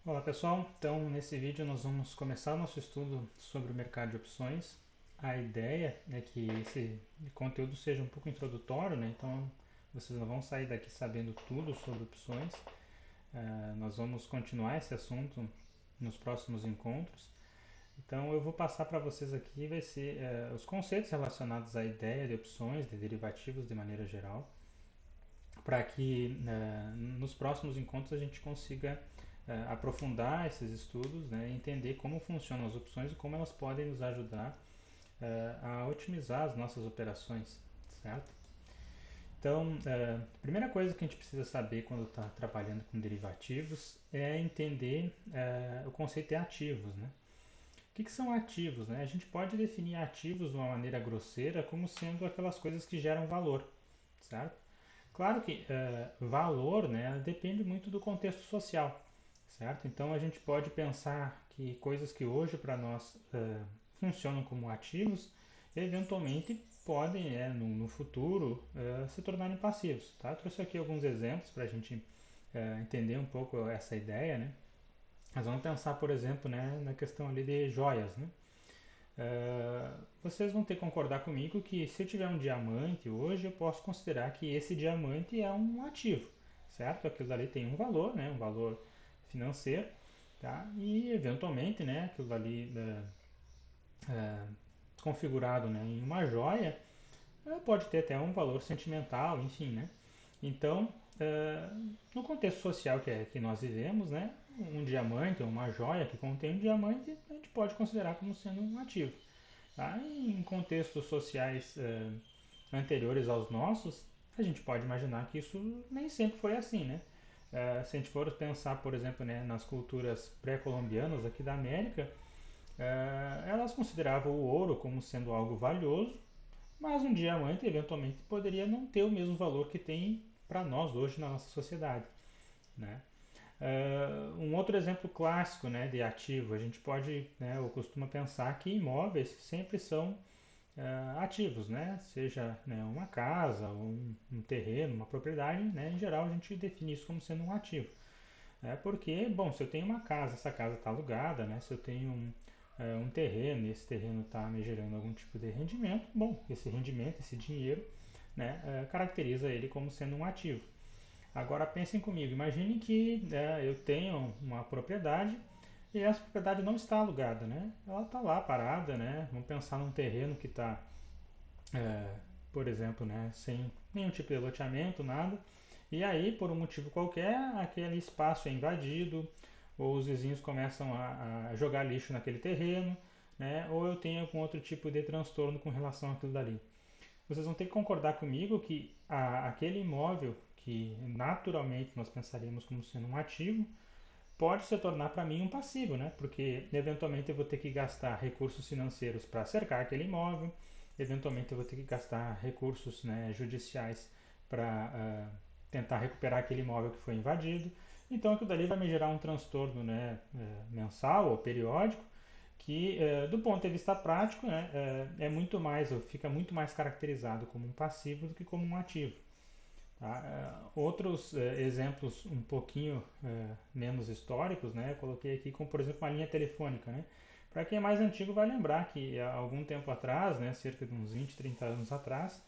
Olá pessoal, então nesse vídeo nós vamos começar o nosso estudo sobre o mercado de opções. A ideia é que esse conteúdo seja um pouco introdutório, né? Então vocês não vão sair daqui sabendo tudo sobre opções. Nós vamos continuar esse assunto nos próximos encontros. Então eu vou passar para vocês aqui vai ser os conceitos relacionados à ideia de opções, de derivativos de maneira geral, para que nos próximos encontros a gente consiga aprofundar esses estudos, né, entender como funcionam as opções e como elas podem nos ajudar a otimizar as nossas operações, certo? Então, a primeira coisa que a gente precisa saber quando está trabalhando com derivativos é entender o conceito de ativos, né? O que são ativos, né? A gente pode definir ativos de uma maneira grosseira como sendo aquelas coisas que geram valor, certo? Claro que valor, né, depende muito do contexto social, certo? Então a gente pode pensar que coisas que hoje para nós funcionam como ativos, eventualmente podem, no futuro, se tornarem passivos. Tá? Eu trouxe aqui alguns exemplos para a gente entender um pouco essa ideia, né? Nós vamos pensar, por exemplo, né, na questão ali de joias, né? Vocês vão ter que concordar comigo que se eu tiver um diamante hoje, eu posso considerar que esse diamante é um ativo, certo? Aquilo ali tem um valor, né? Um valor financeiro, tá? E eventualmente, né? Aquilo ali é, configurado, né, em uma joia pode ter até um valor sentimental, enfim, né? Então, no contexto social que nós vivemos, né? Um diamante ou uma joia que contém um diamante, a gente pode considerar como sendo um ativo. Tá? E em contextos sociais anteriores aos nossos, a gente pode imaginar que isso nem sempre foi assim, né? Se a gente for pensar, por exemplo, né, nas culturas pré-colombianas aqui da América, elas consideravam o ouro como sendo algo valioso, mas um diamante eventualmente poderia não ter o mesmo valor que tem para nós hoje na nossa sociedade, né? Um outro exemplo clássico, né, de ativo, a gente pode, né, ou costuma pensar que imóveis sempre são ativos, né? Seja, né, uma casa, um terreno, uma propriedade, né? Em geral a gente define isso como sendo um ativo. Porque, bom, se eu tenho uma casa, essa casa está alugada, né? Se eu tenho um terreno e esse terreno está me gerando algum tipo de rendimento, bom, esse rendimento, esse dinheiro, né, caracteriza ele como sendo um ativo. Agora pensem comigo, imagine que eu tenho uma propriedade e essa propriedade não está alugada, né? Ela está lá parada, né? Vamos pensar num terreno que está é, por exemplo, né, sem nenhum tipo de loteamento, nada. E aí, por um motivo qualquer, aquele espaço é invadido, ou os vizinhos começam a jogar lixo naquele terreno, né, ou eu tenho algum outro tipo de transtorno com relação àquilo dali. Vocês vão ter que concordar comigo que aquele imóvel que naturalmente nós pensaríamos como sendo um ativo, pode se tornar para mim um passivo, né? Porque eventualmente eu vou ter que gastar recursos financeiros para cercar aquele imóvel, eventualmente eu vou ter que gastar recursos, né, judiciais para tentar recuperar aquele imóvel que foi invadido. Então aquilo dali vai me gerar um transtorno, né, mensal ou periódico que, do ponto de vista prático, né, muito mais, fica muito mais caracterizado como um passivo do que como um ativo. Tá? Outros exemplos um pouquinho menos históricos, né? Eu coloquei aqui como, por exemplo, uma linha telefônica, né? Para quem é mais antigo vai lembrar que há algum tempo atrás, né, cerca de uns 20, 30 anos atrás,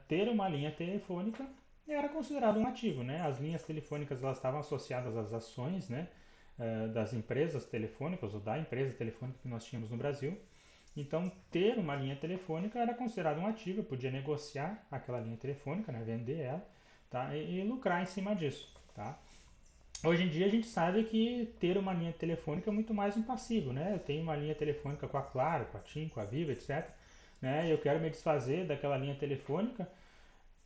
ter uma linha telefônica era considerado um ativo, né? As linhas telefônicas elas estavam associadas às ações, né, das empresas telefônicas ou da empresa telefônica que nós tínhamos no Brasil. Então, ter uma linha telefônica era considerado um ativo, eu podia negociar aquela linha telefônica, né, vender ela, tá, e lucrar em cima disso. Tá? Hoje em dia a gente sabe que ter uma linha telefônica é muito mais um passivo, né? Eu tenho uma linha telefônica com a Claro, com a TIM, com a Viva, etc. Né? E eu quero me desfazer daquela linha telefônica.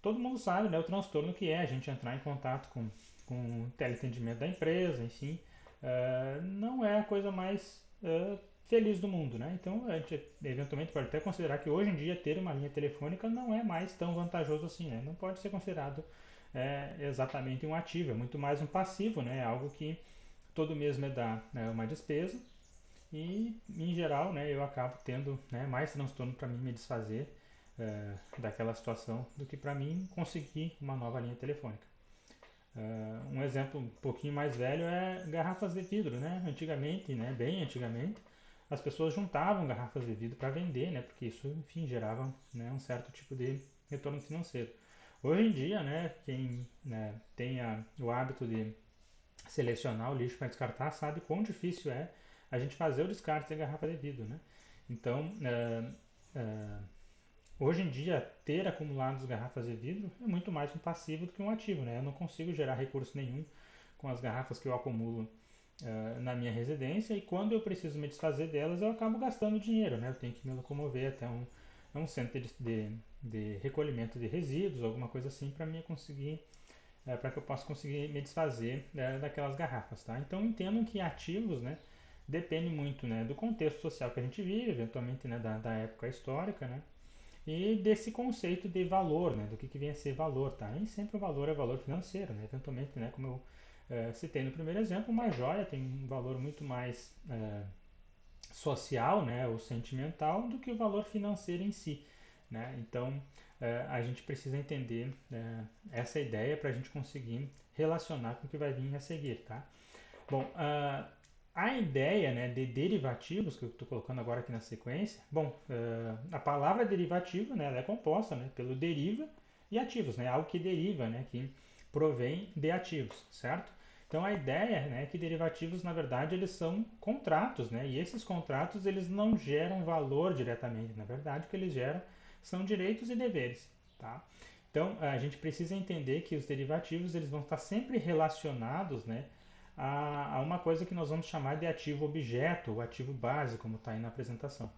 Todo mundo sabe, né, o transtorno que é a gente entrar em contato com o teleatendimento da empresa, enfim, não é a coisa mais feliz do mundo, né? Então a gente eventualmente pode até considerar que hoje em dia ter uma linha telefônica não é mais tão vantajoso assim, né? Não pode ser considerado exatamente um ativo, é muito mais um passivo, né? Algo que todo mês me dá, né, uma despesa e em geral, né, eu acabo tendo, né, mais transtorno para mim me desfazer daquela situação do que para mim conseguir uma nova linha telefônica. Um exemplo um pouquinho mais velho é garrafas de vidro, né? Antigamente, né, bem antigamente, as pessoas juntavam garrafas de vidro para vender, né? Porque isso, enfim, gerava, né, um certo tipo de retorno financeiro. Hoje em dia, né, quem, né, tem o hábito de selecionar o lixo para descartar sabe quão difícil é a gente fazer o descarte da garrafa de vidro, né? Então, é, hoje em dia, ter acumulados garrafas de vidro é muito mais um passivo do que um ativo, né? Eu não consigo gerar recurso nenhum com as garrafas que eu acumulo na minha residência e quando eu preciso me desfazer delas eu acabo gastando dinheiro, né? Eu tenho que me locomover até um centro de recolhimento de resíduos, alguma coisa assim, para mim conseguir, para que eu possa conseguir me desfazer daquelas garrafas, tá? Então entendam que ativos, né, depende muito, né, do contexto social que a gente vive, eventualmente, né, da época histórica, né, e desse conceito de valor, né, do que vem a ser valor, tá? Nem sempre o valor é valor financeiro, né? Eventualmente, né, como eu citei no primeiro exemplo, uma joia tem um valor muito mais social, né, ou sentimental, do que o valor financeiro em si, né? Então, a gente precisa entender essa ideia para a gente conseguir relacionar com o que vai vir a seguir, tá? Bom, a ideia, né, de derivativos, que eu estou colocando agora aqui na sequência, bom, a palavra derivativo, né, ela é composta, né, pelo deriva e ativos, né, algo que deriva, né, que provém de ativos, certo? Então a ideia, né, é que derivativos, na verdade, eles são contratos, né, e esses contratos eles não geram valor diretamente, na verdade, o que eles geram são direitos e deveres, tá? Então a gente precisa entender que os derivativos eles vão estar sempre relacionados, né, a uma coisa que nós vamos chamar de ativo objeto, ou ativo base, como está aí na apresentação.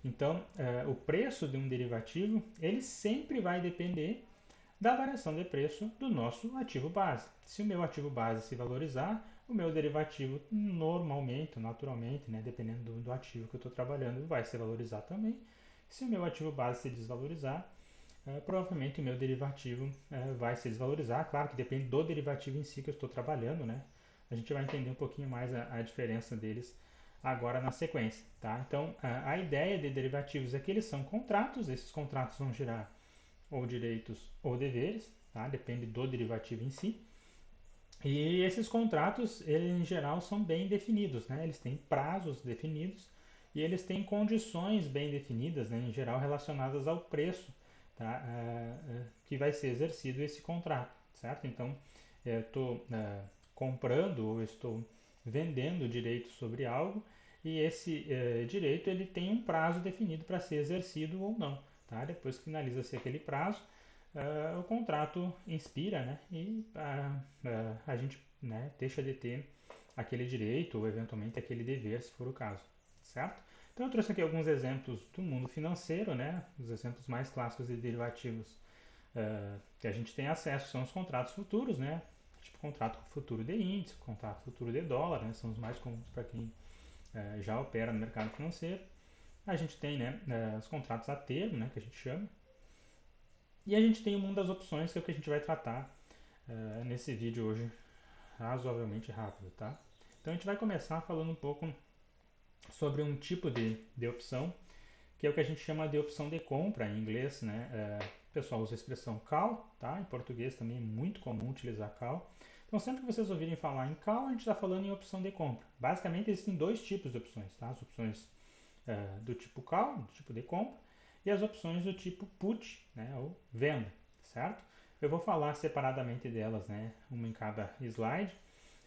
Então, o preço de um derivativo, ele sempre vai depender da variação de preço do nosso ativo base. Se o meu ativo base se valorizar, o meu derivativo normalmente, naturalmente, né, dependendo do ativo que eu estou trabalhando, vai se valorizar também. Se o meu ativo base se desvalorizar, provavelmente o meu derivativo vai se desvalorizar. Claro que depende do derivativo em si que eu estou trabalhando, né? A gente vai entender um pouquinho mais a diferença deles agora na sequência, tá? Então, a ideia de derivativos é que eles são contratos, esses contratos vão gerar ou direitos ou deveres, tá? Depende do derivativo em si. E esses contratos, eles, em geral, são bem definidos, né? Eles têm prazos definidos e eles têm condições bem definidas, né? Em geral, relacionadas ao preço, tá? Que vai ser exercido esse contrato, certo? Então, eu estou comprando ou estou vendendo direito sobre algo e esse direito ele tem um prazo definido para ser exercido ou não, tá? Depois que finaliza-se aquele prazo, o contrato inspira, né? E a gente, né, deixa de ter aquele direito ou eventualmente aquele dever, se for o caso, certo? Então eu trouxe aqui alguns exemplos do mundo financeiro, né? Os exemplos mais clássicos de derivativos que a gente tem acesso são os contratos futuros, né? Tipo contrato futuro de índice, contrato futuro de dólar, né? São os mais comuns para quem já opera no mercado financeiro. A gente tem, né, os contratos a termo, né, que a gente chama, e a gente tem o mundo das opções, que é o que a gente vai tratar nesse vídeo hoje, razoavelmente rápido, tá? Então a gente vai começar falando um pouco sobre um tipo de opção, que é o que a gente chama de opção de compra em inglês, né? O pessoal usa a expressão call, tá? Em português também é muito comum utilizar call. Então sempre que vocês ouvirem falar em call, a gente está falando em opção de compra. Basicamente existem dois tipos de opções, tá? As opções do tipo call, do tipo de compra, e as opções do tipo put, né, ou venda, certo? Eu vou falar separadamente delas, né, uma em cada slide.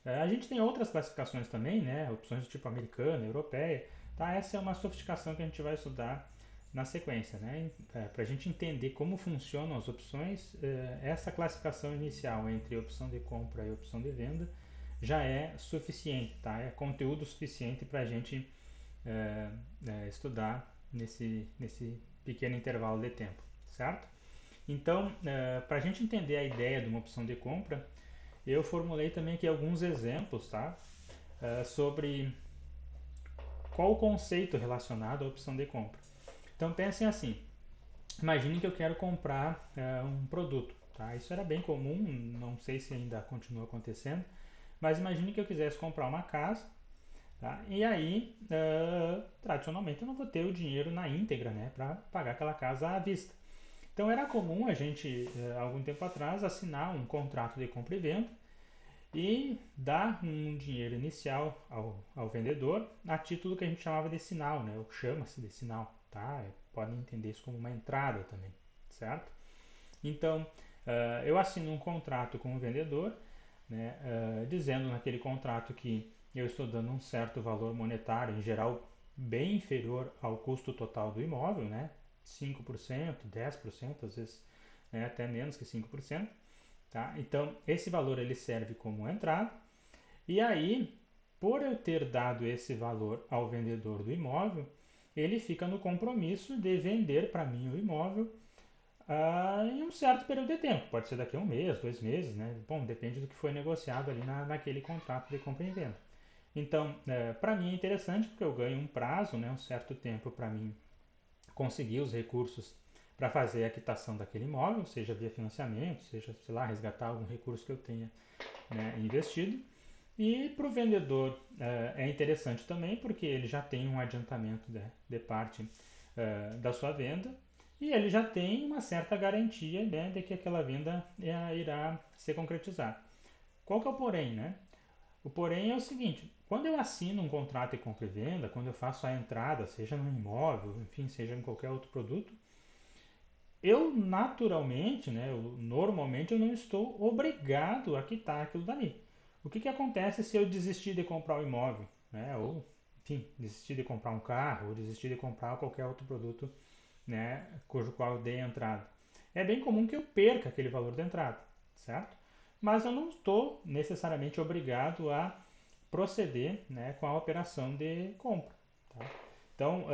A gente tem outras classificações também, né, opções do tipo americana, europeia, tá? Essa é uma sofisticação que a gente vai estudar na sequência, né? Para a gente entender como funcionam as opções, essa classificação inicial entre opção de compra e opção de venda já é suficiente, tá? É conteúdo suficiente para a gente estudar nesse pequeno intervalo de tempo, certo? Então, para a gente entender a ideia de uma opção de compra, eu formulei também aqui alguns exemplos, tá? Sobre qual o conceito relacionado à opção de compra. Então, pensem assim: imagine que eu quero comprar um produto, tá? Isso era bem comum, não sei se ainda continua acontecendo, mas imagine que eu quisesse comprar uma casa. Tá? E aí, tradicionalmente, eu não vou ter o dinheiro na íntegra, né, para pagar aquela casa à vista. Então era comum a gente, algum tempo atrás, assinar um contrato de compra e venda, e dá um dinheiro inicial ao vendedor a título que a gente chamava de sinal, né? Ou chama-se de sinal, tá? Podem entender isso como uma entrada também, certo? Então, eu assino um contrato com o vendedor, né, dizendo naquele contrato que eu estou dando um certo valor monetário, em geral bem inferior ao custo total do imóvel, né, 5%, 10%, às vezes, né, até menos que 5%. Tá? Então, esse valor ele serve como entrada, e aí, por eu ter dado esse valor ao vendedor do imóvel, ele fica no compromisso de vender para mim o imóvel em um certo período de tempo. Pode ser daqui a um mês, 2 meses, né? Bom, depende do que foi negociado ali naquele contrato de compra e venda. Então, para mim é interessante porque eu ganho um prazo, né, um certo tempo para mim conseguir os recursos para fazer a quitação daquele imóvel, seja via financiamento, seja, sei lá, resgatar algum recurso que eu tenha, né, investido. E para o vendedor é interessante também porque ele já tem um adiantamento de parte da sua venda e ele já tem uma certa garantia, né, de que aquela venda irá se concretizar. Qual que é o porém, né? O porém é o seguinte: quando eu assino um contrato de compra e venda, quando eu faço a entrada, seja no imóvel, enfim, seja em qualquer outro produto, eu naturalmente, né, normalmente eu não estou obrigado a quitar aquilo dali. O que acontece se eu desistir de comprar o imóvel, né, ou enfim, desistir de comprar um carro, ou desistir de comprar qualquer outro produto, né, cujo qual eu dei entrada? É bem comum que eu perca aquele valor de entrada, certo? Mas eu não estou necessariamente obrigado a proceder, né, com a operação de compra. Tá? Então,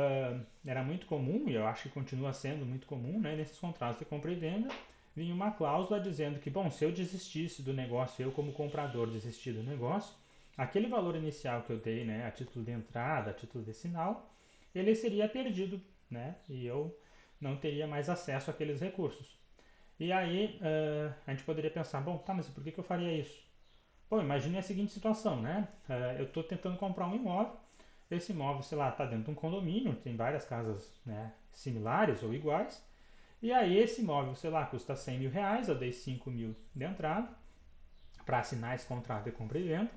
era muito comum, e eu acho que continua sendo muito comum, né, nesses contratos de compra e venda, vinha uma cláusula dizendo que, bom, se eu desistisse do negócio, eu como comprador desistir do negócio, aquele valor inicial que eu dei, né, a título de entrada, a título de sinal, ele seria perdido, né, e eu não teria mais acesso àqueles recursos. E aí a gente poderia pensar, bom, tá, mas por que eu faria isso? Bom, imagine a seguinte situação, né? Eu estou tentando comprar um imóvel, esse imóvel, sei lá, está dentro de um condomínio, tem várias casas, né, similares ou iguais, e aí esse imóvel, sei lá, custa 100 mil reais, eu dei 5 mil de entrada para assinar esse contrato de compra e venda,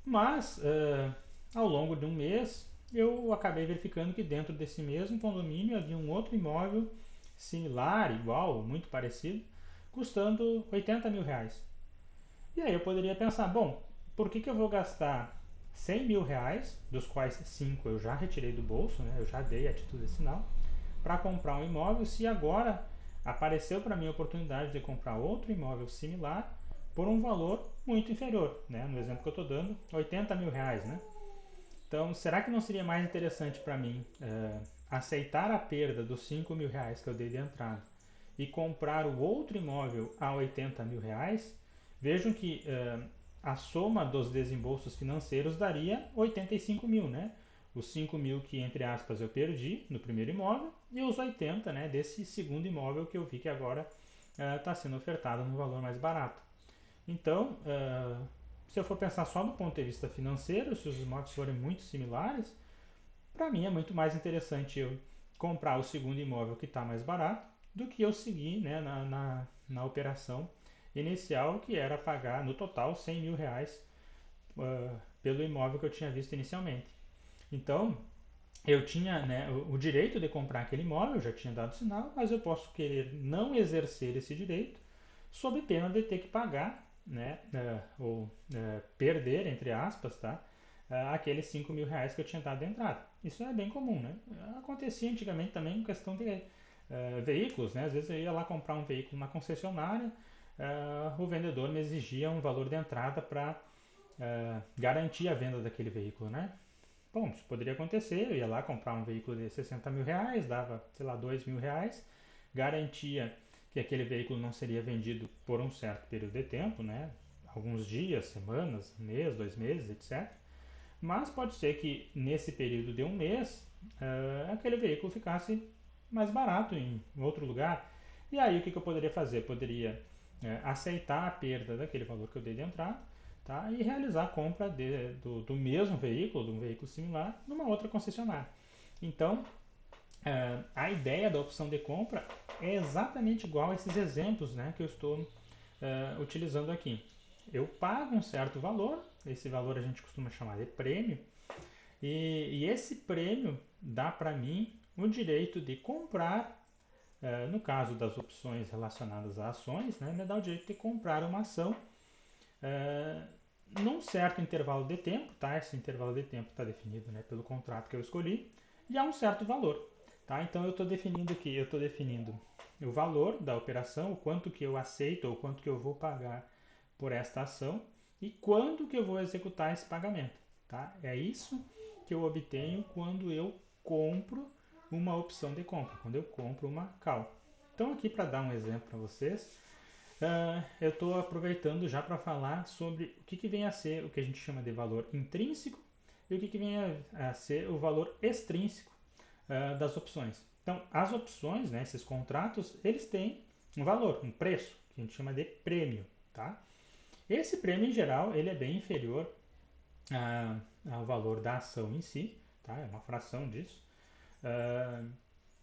mas ao longo de um mês eu acabei verificando que dentro desse mesmo condomínio havia um outro imóvel similar, igual, muito parecido, custando 80 mil reais. E aí eu poderia pensar, bom, por que eu vou gastar 100 mil reais, dos quais 5 eu já retirei do bolso, né, eu já dei a título de sinal, para comprar um imóvel se agora apareceu para mim a oportunidade de comprar outro imóvel similar por um valor muito inferior, né? No exemplo que eu estou dando, 80 mil reais, né? Então, será que não seria mais interessante para mim aceitar a perda dos 5 mil reais que eu dei de entrada e comprar o outro imóvel a 80 mil reais? Vejam que a soma dos desembolsos financeiros daria 85 mil, né? Os 5 mil que, entre aspas, eu perdi no primeiro imóvel e os 80, né, desse segundo imóvel que eu vi que agora está sendo ofertado no valor mais barato. Então, se eu for pensar só do ponto de vista financeiro, se os imóveis forem muito similares, para mim é muito mais interessante eu comprar o segundo imóvel que está mais barato do que eu seguir, né, na operação inicial, que era pagar no total 100 mil reais pelo imóvel que eu tinha visto inicialmente. Então, eu tinha, né, o direito de comprar aquele imóvel, eu já tinha dado sinal, mas eu posso querer não exercer esse direito sob pena de ter que pagar, né, ou perder, entre aspas, tá, aqueles 5 mil reais que eu tinha dado de entrada. Isso é bem comum, né? Acontecia antigamente também com questão de veículos, né? Às vezes eu ia lá comprar um veículo na concessionária, o vendedor me exigia um valor de entrada para garantir a venda daquele veículo, né? Bom, isso poderia acontecer, eu ia lá comprar um veículo de 60 mil reais, dava, sei lá, 2 mil reais, garantia que aquele veículo não seria vendido por um certo período de tempo, né? Alguns dias, semanas, um mês, 2 meses, etc. Mas pode ser que nesse período de um mês aquele veículo ficasse mais barato em outro lugar. E aí o que eu poderia fazer? Poderia aceitar a perda daquele valor que eu dei de entrada, tá? E realizar a compra do mesmo veículo, de um veículo similar, numa outra concessionária. Então, a ideia da opção de compra é exatamente igual a esses exemplos, né, que eu estou utilizando aqui. eu pago um certo valor, esse valor a gente costuma chamar de prêmio, e esse prêmio dá para mim o direito de comprar, no caso das opções relacionadas a ações, né, me dá o direito de comprar uma ação eh, num certo intervalo de tempo, tá? Esse intervalo de tempo está definido, né, pelo contrato que eu escolhi, e a um certo valor. Tá? Então eu estou definindo aqui, eu estou definindo o valor da operação, o quanto que eu aceito ou quanto que eu vou pagar por esta ação e quando que eu vou executar esse pagamento. Tá? É isso que eu obtenho quando eu compro uma opção de compra, quando eu compro uma call. Então aqui para dar um exemplo para vocês, eu estou aproveitando já para falar sobre o que vem a ser o que a gente chama de valor intrínseco e o que vem a ser o valor extrínseco das opções. Então, as opções, né, esses contratos, eles têm um valor, um preço, que a gente chama de prêmio. Tá? Esse prêmio, em geral, ele é bem inferior ao valor da ação em si, tá? É uma fração disso. Ah,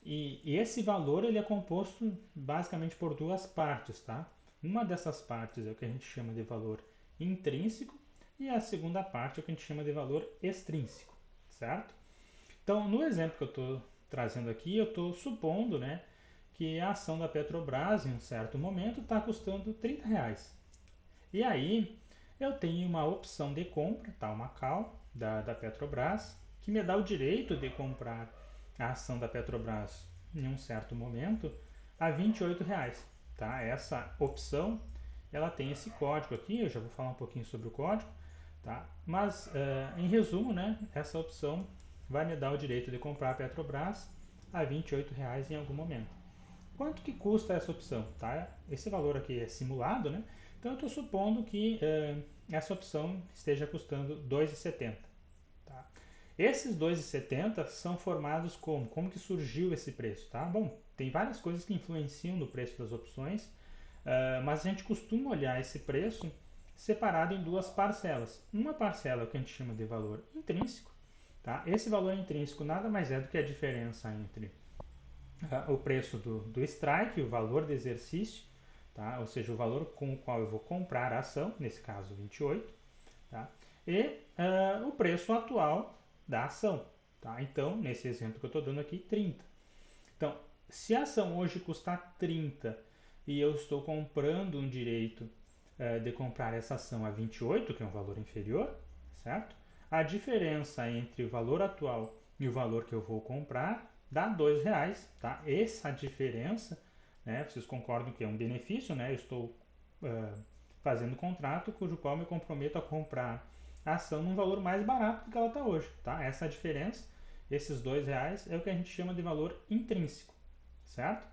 e esse valor ele é composto basicamente por duas partes. Tá? Uma dessas partes é o que a gente chama de valor intrínseco e a segunda parte é o que a gente chama de valor extrínseco. Certo? Então, no exemplo que eu estou trazendo aqui, eu estou supondo, né, que a ação da Petrobras, em um certo momento, está custando R$ 30. E aí, eu tenho uma opção de compra, tá, uma call da Petrobras, que me dá o direito de comprar a ação da Petrobras em um certo momento a R$ 28. Tá? Essa opção ela tem esse código aqui, eu já vou falar um pouquinho sobre o código. Tá? Mas, em resumo, né, essa opção vai me dar o direito de comprar a Petrobras a R$ 28 em algum momento. Quanto que custa essa opção? Tá? Esse valor aqui é simulado, né? Então eu estou supondo que essa opção esteja custando R$ 2,70. Tá? Esses R$ 2,70 são formados como? Como que surgiu esse preço? Tá? Bom, tem várias coisas que influenciam no preço das opções, mas a gente costuma olhar esse preço separado em duas parcelas. Uma parcela é o que a gente chama de valor intrínseco. Tá? Esse valor intrínseco nada mais é do que a diferença entre o preço do strike, o valor de exercício, tá? Ou seja, o valor com o qual eu vou comprar a ação, nesse caso 28, tá? E o preço atual da ação. Tá? Então, nesse exemplo que eu estou dando aqui, 30. Então, se a ação hoje custar 30 e eu estou comprando um direito de comprar essa ação a 28, que é um valor inferior, certo? A diferença entre o valor atual e o valor que eu vou comprar dá R$ 2, tá? Essa diferença, né, vocês concordam que é um benefício, né? Eu estou fazendo um contrato cujo qual me comprometo a comprar a ação num valor mais barato do que ela está hoje, tá? Essa diferença, esses R$ 2, é o que a gente chama de valor intrínseco, certo?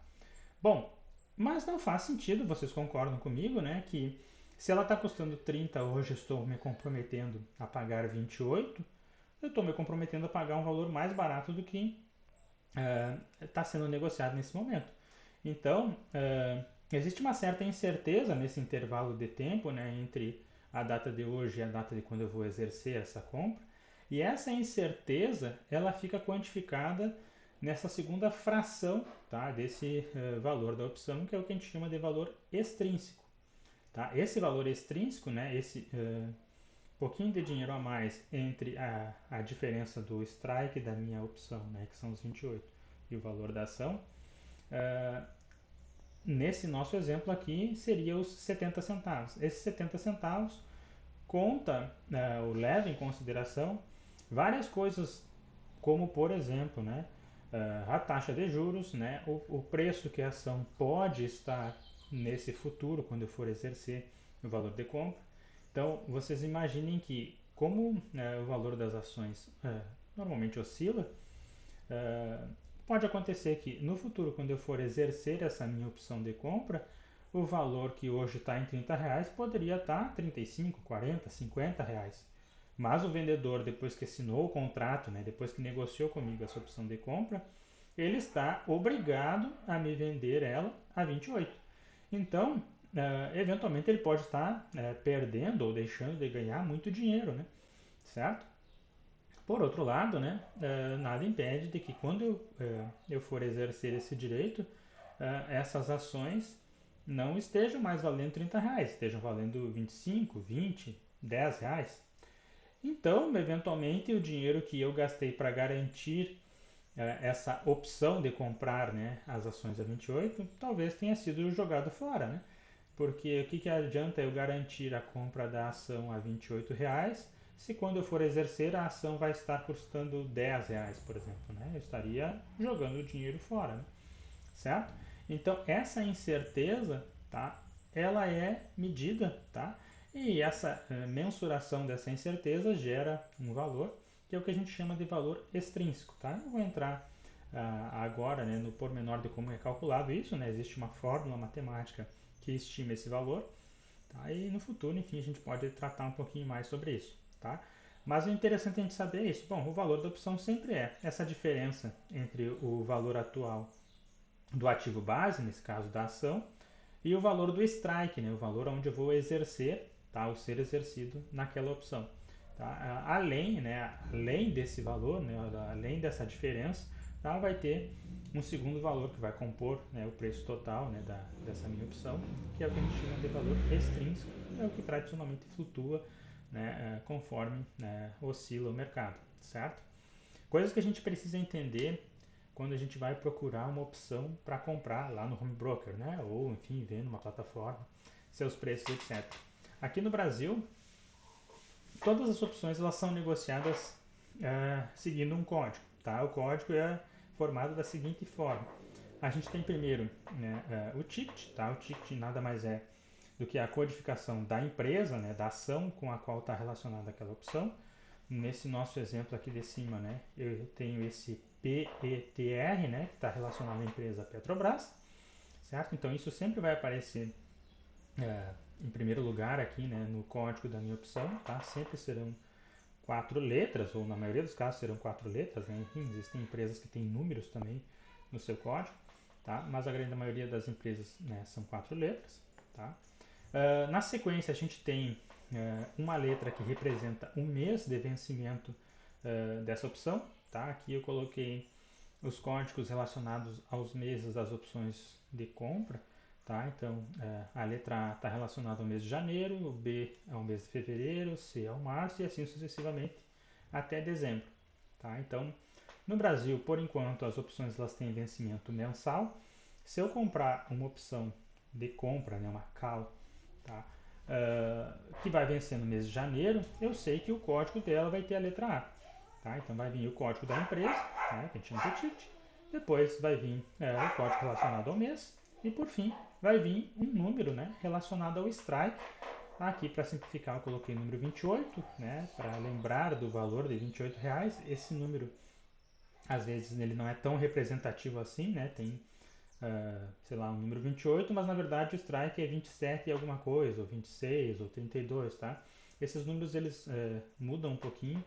Bom, mas não faz sentido, vocês concordam comigo, né, que se ela está custando 30 hoje, eu estou me comprometendo a pagar 28, eu estou me comprometendo a pagar um valor mais barato do que está sendo negociado nesse momento. Então, existe uma certa incerteza nesse intervalo de tempo, né, entre a data de hoje e a data de quando eu vou exercer essa compra. E essa incerteza, ela fica quantificada nessa segunda fração, tá, desse valor da opção, que é o que a gente chama de valor extrínseco. Tá? Esse valor extrínseco, né, esse pouquinho de dinheiro a mais entre a diferença do strike da minha opção, né, que são os 28, e o valor da ação, nesse nosso exemplo aqui seria os 70 centavos. Esses 70 centavos conta, ou leva em consideração várias coisas, como por exemplo, né, a taxa de juros, né, o preço que a ação pode estar nesse futuro, quando eu for exercer o valor de compra. Então, vocês imaginem que, como o valor das ações normalmente oscila, pode acontecer que no futuro, quando eu for exercer essa minha opção de compra, o valor que hoje está em R$ 30 poderia estar 35, 40, R$ 50. Mas o vendedor, depois que assinou o contrato, né, depois que negociou comigo essa opção de compra, ele está obrigado a me vender ela a 28. Então, eventualmente ele pode estar perdendo ou deixando de ganhar muito dinheiro, né? Certo? Por outro lado, né, nada impede de que quando eu for exercer esse direito, essas ações não estejam mais valendo R$ 30, estejam valendo 25, 20, R$ 10. Então, eventualmente, o dinheiro que eu gastei para garantir essa opção de comprar, né, as ações a 28, talvez tenha sido jogado fora, né? Porque o que adianta eu garantir a compra da ação a R$ 28 se quando eu for exercer a ação vai estar custando R$ 10, por exemplo, né? Eu estaria jogando o dinheiro fora, né? Certo? Então essa incerteza, tá? Ela é medida, tá? E essa mensuração dessa incerteza gera um valor que é o que a gente chama de valor extrínseco, tá? Eu não vou entrar agora, né, no pormenor de como é calculado isso, né? Existe uma fórmula matemática que estima esse valor, tá? E no futuro, enfim, a gente pode tratar um pouquinho mais sobre isso, tá? Mas o interessante é a gente saber é isso. Bom, o valor da opção sempre é essa diferença entre o valor atual do ativo base, nesse caso da ação, e o valor do strike, né, o valor onde eu vou exercer, tá, o ser exercido naquela opção. Tá? Além desse valor, né, além dessa diferença, tá, vai ter um segundo valor que vai compor, né, o preço total, né, dessa minha opção, que é o que a gente chama de valor extrínseco, é o que tradicionalmente flutua, né, conforme, né, oscila o mercado, certo? Coisas que a gente precisa entender quando a gente vai procurar uma opção para comprar lá no home broker, né? Ou enfim, vendo uma plataforma, seus preços, etc. Aqui no Brasil, todas as opções elas são negociadas seguindo um código, tá? O código é formado da seguinte forma: a gente tem primeiro, né, o ticket, tá? O ticket nada mais é do que a codificação da empresa, né, da ação com a qual está relacionada aquela opção. Nesse nosso exemplo aqui de cima, né, eu tenho esse PETR, né, que está relacionado à empresa Petrobras, certo? Então isso sempre vai aparecer em primeiro lugar aqui, né, no código da minha opção, tá? Sempre serão 4 letras, ou na maioria dos casos serão 4 letras, né? Enfim, existem empresas que têm números também no seu código, tá? Mas a grande maioria das empresas, né, são 4 letras, tá? Na sequência a gente tem uma letra que representa um mês de vencimento dessa opção, tá? Aqui eu coloquei os códigos relacionados aos meses das opções de compra, tá? Então a letra A está relacionada ao mês de janeiro, o B ao mês de fevereiro, o C ao março e assim sucessivamente até dezembro, tá? Então no Brasil, por enquanto, as opções elas têm vencimento mensal. Se eu comprar uma opção de compra, né, uma call, tá? Que vai vencer no mês de janeiro, eu sei que o código dela vai ter a letra A. Tá? Então vai vir o código da empresa, né, que a gente chama de ticket, depois vai vir o código relacionado ao mês e por fim vai vir um número, né, relacionado ao strike. Aqui para simplificar eu coloquei o número 28, né, para lembrar do valor de R$ 28. Esse número às vezes ele não é tão representativo assim, né, tem sei lá, um número 28, mas na verdade o strike é 27 e alguma coisa, ou 26, ou 32, tá? Esses números eles mudam um pouquinho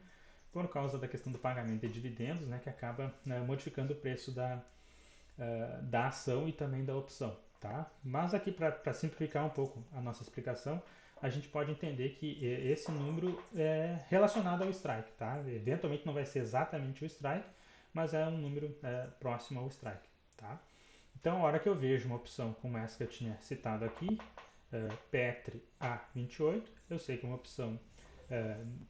por causa da questão do pagamento de dividendos, né, que acaba modificando o preço da ação e também da opção, tá? Mas aqui para simplificar um pouco a nossa explicação, a gente pode entender que esse número é relacionado ao strike, tá? Eventualmente não vai ser exatamente o strike, mas é um número próximo ao strike, tá? Então, a hora que eu vejo uma opção como essa que eu tinha citado aqui, Petri A28, eu sei que é uma opção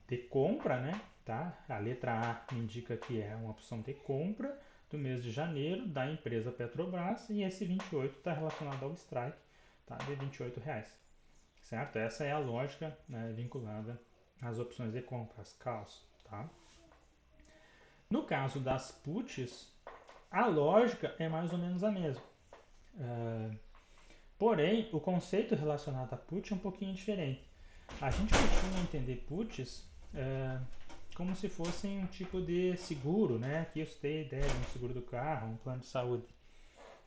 de compra, né? Tá? A letra A me indica que é uma opção de compra do mês de janeiro da empresa Petrobras e esse 28 está relacionado ao strike, tá? De R$ 28, certo? Essa é a lógica, né, vinculada às opções de compra, as calls, tá? No caso das puts, a lógica é mais ou menos a mesma. Porém, o conceito relacionado a put é um pouquinho diferente. A gente costuma entender puts como se fossem um tipo de seguro, né? Aqui eu citei a ideia de um seguro do carro, um plano de saúde.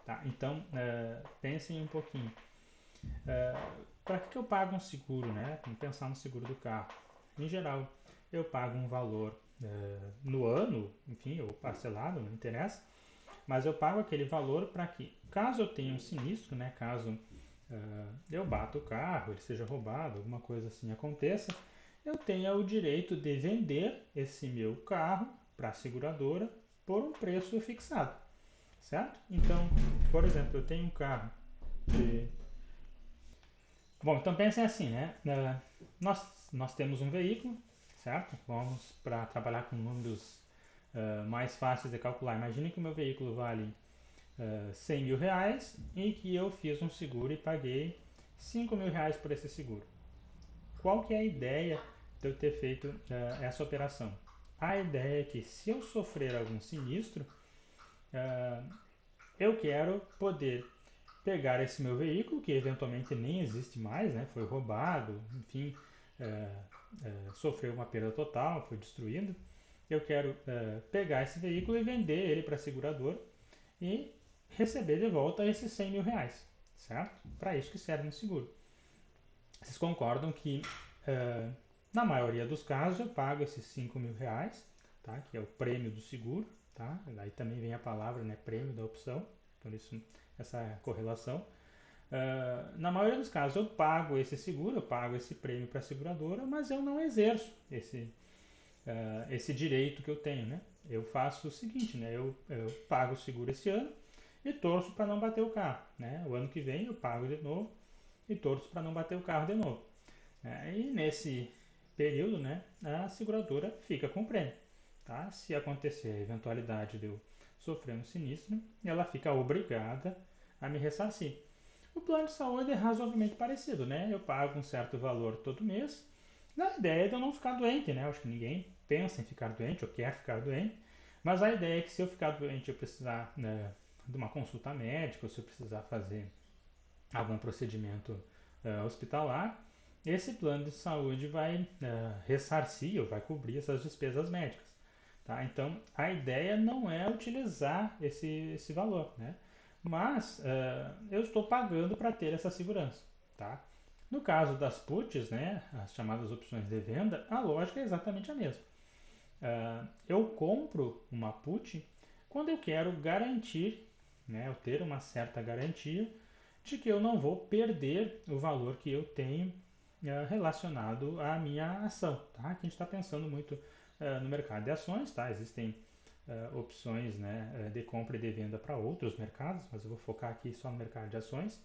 Tá? Então, pensem um pouquinho. Para que eu pago um seguro, né? Vamos pensar no seguro do carro. Em geral, eu pago um valor no ano, enfim, ou parcelado, não interessa, mas eu pago aquele valor para que, caso eu tenha um sinistro, né? Caso eu bato o carro, ele seja roubado, alguma coisa assim aconteça, eu tenha o direito de vender esse meu carro para a seguradora por um preço fixado, certo? Então, por exemplo, eu tenho um carro de Bom, então pensem assim, né? Nós temos um veículo, certo? Vamos para trabalhar com números mais fáceis de calcular. Imagine que o meu veículo vale 100 mil reais e que eu fiz um seguro e paguei 5 mil reais por esse seguro. Qual que é a ideia de eu ter feito essa operação? A ideia é que se eu sofrer algum sinistro, uh, eu quero poder pegar esse meu veículo, que eventualmente nem existe mais, né? Foi roubado, enfim, sofreu uma perda total, foi destruído. Eu quero pegar esse veículo e vender ele para a seguradora e receber de volta esses 100 mil reais, certo? Para isso que serve um seguro. Vocês concordam que, na maioria dos casos, eu pago esses 5 mil reais, tá? Que é o prêmio do seguro, tá? Aí também vem a palavra, né, prêmio da opção, por isso essa correlação. Na maioria dos casos eu pago esse seguro, eu pago esse prêmio para a seguradora, mas eu não exerço esse direito que eu tenho, né? Eu faço o seguinte, né? Eu pago o seguro esse ano e torço para não bater o carro, né? O ano que vem eu pago de novo e torço para não bater o carro de novo. E nesse período, né, a seguradora fica com o prêmio. Tá? Se acontecer a eventualidade de eu sofrer um sinistro, ela fica obrigada a me ressarcir. O plano de saúde é razoavelmente parecido, né? Eu pago um certo valor todo mês, na ideia de eu não ficar doente, né? Eu acho que ninguém pensa em ficar doente ou quer ficar doente, mas a ideia é que se eu ficar doente eu precisar, né, de uma consulta médica, ou se eu precisar fazer algum procedimento hospitalar, esse plano de saúde vai ressarcir ou vai cobrir essas despesas médicas. Tá? Então, a ideia não é utilizar esse valor, né? Mas eu estou pagando para ter essa segurança. Tá? No caso das puts, né, as chamadas opções de venda, a lógica é exatamente a mesma. Eu compro uma put quando eu quero garantir, né, eu ter uma certa garantia de que eu não vou perder o valor que eu tenho relacionado à minha ação. Tá? Aqui a gente está pensando muito no mercado de ações, tá? Existem opções, né, de compra e de venda para outros mercados, mas eu vou focar aqui só no mercado de ações.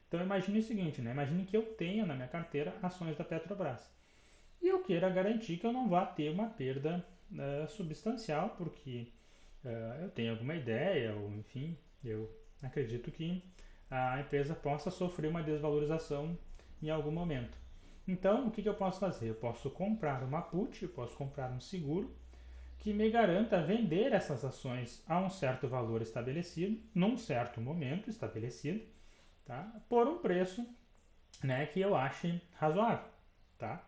Então imagine o seguinte, né? Imagine que eu tenha na minha carteira ações da Petrobras e eu queira garantir que eu não vá ter uma perda substancial, porque eu tenho alguma ideia, ou enfim, eu acredito que a empresa possa sofrer uma desvalorização em algum momento. Então, o que eu posso fazer? Eu posso comprar uma put, eu posso comprar um seguro que me garanta vender essas ações a um certo valor estabelecido, num certo momento estabelecido, tá? Por um preço, né, que eu ache razoável. Tá?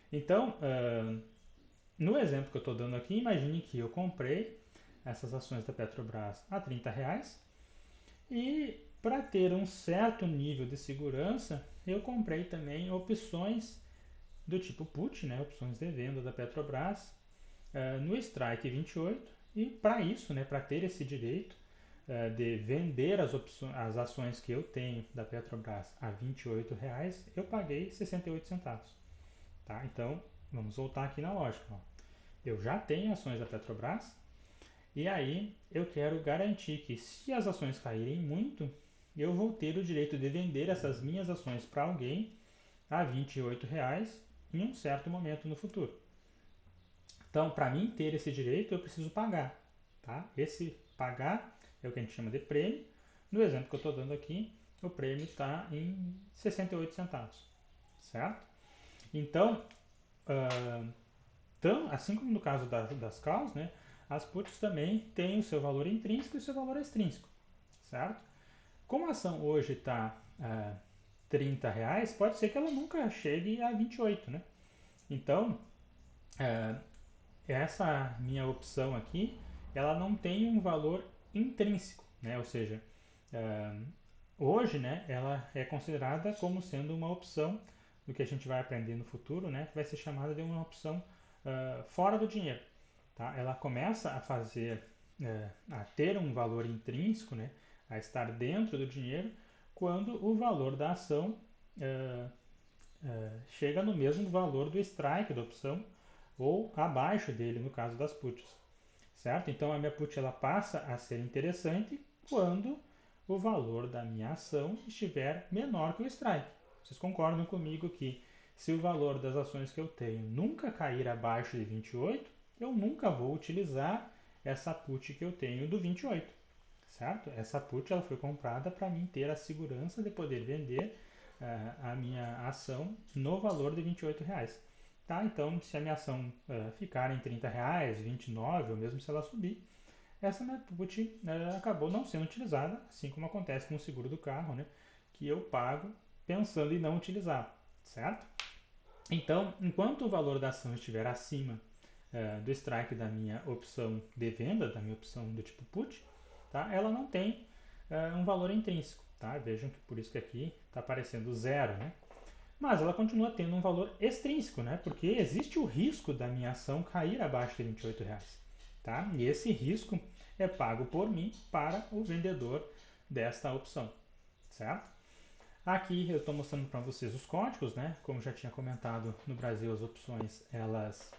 Então, no exemplo que eu estou dando aqui, imagine que eu comprei essas ações da Petrobras a R$ 30 e para ter um certo nível de segurança, eu comprei também opções do tipo put, né, opções de venda da Petrobras, no Strike 28 e para isso, né, para ter esse direito de vender as ações que eu tenho da Petrobras a R$ 28, eu paguei 68 centavos. Tá? Então, vamos voltar aqui na lógica. Ó. Eu já tenho ações da Petrobras e aí eu quero garantir que se as ações caírem muito, eu vou ter o direito de vender essas minhas ações para alguém a R$ 28 em um certo momento no futuro. Então, para mim ter esse direito, eu preciso pagar. Tá? Esse pagar é o que a gente chama de prêmio. No exemplo que eu estou dando aqui, o prêmio está em 68 centavos. Certo? Então, assim como no caso das calls, né, as puts também têm o seu valor intrínseco e o seu valor extrínseco. Certo? Como a ação hoje está R$ 30, pode ser que ela nunca chegue a 28, né? Então, é, essa minha opção aqui, ela não tem um valor intrínseco, né? Ou seja, é, hoje, né, ela é considerada como sendo uma opção do que a gente vai aprender no futuro, né? Que vai ser chamada de uma opção fora do dinheiro. Tá? Ela começa a fazer, a ter um valor intrínseco, né? A estar dentro do dinheiro, quando o valor da ação é, chega no mesmo valor do strike da opção ou abaixo dele no caso das puts, certo? Então a minha put ela passa a ser interessante quando o valor da minha ação estiver menor que o strike, Vocês concordam comigo que se o valor das ações que eu tenho nunca cair abaixo de 28, eu nunca vou utilizar essa put que eu tenho do 28, certo? Essa put ela foi comprada para mim ter a segurança de poder vender a minha ação no valor de R$ 28. Tá? Então, se a minha ação ficar em R$ 30, 29, ou mesmo se ela subir, essa minha put acabou não sendo utilizada, assim como acontece com o seguro do carro, né? Que eu pago pensando em não utilizar, certo? Então, enquanto o valor da ação estiver acima do strike da minha opção de venda, da minha opção do tipo put, tá? Ela não tem um valor intrínseco. Tá? Vejam que por isso que aqui está aparecendo zero, né? Mas ela continua tendo um valor extrínseco, né? Porque existe o risco da minha ação cair abaixo de R$ 28. Tá? E esse risco é pago por mim para o vendedor desta opção, certo? Aqui eu estou mostrando para vocês os códigos, né? Como já tinha comentado, no Brasil as opções elas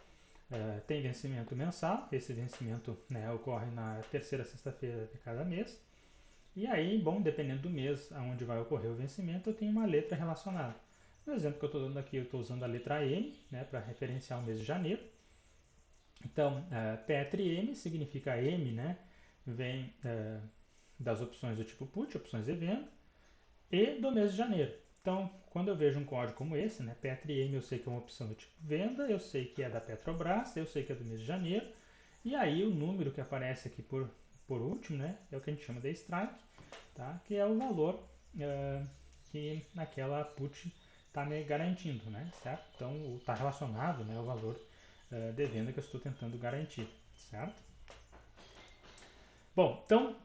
têm vencimento mensal. Esse vencimento, né, ocorre na terceira sexta-feira de cada mês. E aí, bom, dependendo do mês aonde vai ocorrer o vencimento, eu tenho uma letra relacionada. No exemplo que eu estou dando aqui, eu estou usando a letra M, né, para referenciar o mês de janeiro. Então, Petri M significa M, né, vem das opções do tipo put, opções de venda, e do mês de janeiro. Então, quando eu vejo um código como esse, né, Petri M, eu sei que é uma opção do tipo venda, eu sei que é da Petrobras, eu sei que é do mês de janeiro, e aí o número que aparece aqui por último, né, é o que a gente chama de strike, tá? Que é o valor que naquela put está me garantindo, né? Certo? Então está relacionado, né, ao valor de venda que eu estou tentando garantir, certo? Bom, então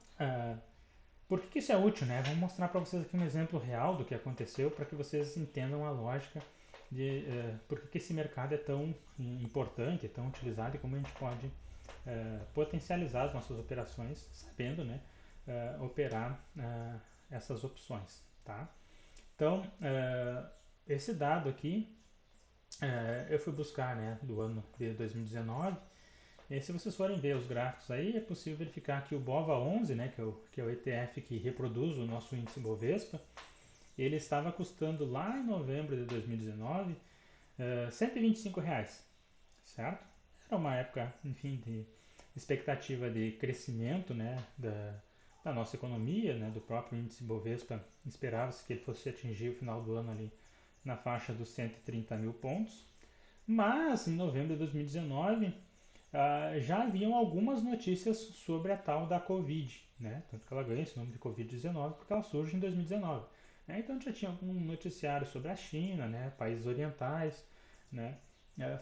por que isso é útil, né? Vamos mostrar para vocês aqui um exemplo real do que aconteceu para que vocês entendam a lógica de por que esse mercado é tão importante, tão utilizado e como a gente pode potencializar as nossas operações, sabendo, né, operar essas opções, tá? Então, esse dado aqui eu fui buscar, né, do ano de 2019. E se vocês forem ver os gráficos aí, é possível verificar que o BOVA11, né, que é o ETF que reproduz o nosso índice Bovespa, ele estava custando lá em novembro de 2019 R$ 125, certo? Era uma época, enfim, de expectativa de crescimento, né, da nossa economia, né, do próprio índice Bovespa. Esperava-se que ele fosse atingir o final do ano ali na faixa dos 130 mil pontos. Mas em novembro de 2019 já haviam algumas notícias sobre a tal da Covid, né? Tanto que ela ganha esse nome de Covid-19 porque ela surge em 2019. Né? Então já tinha algum noticiário sobre a China, né? Países orientais, né?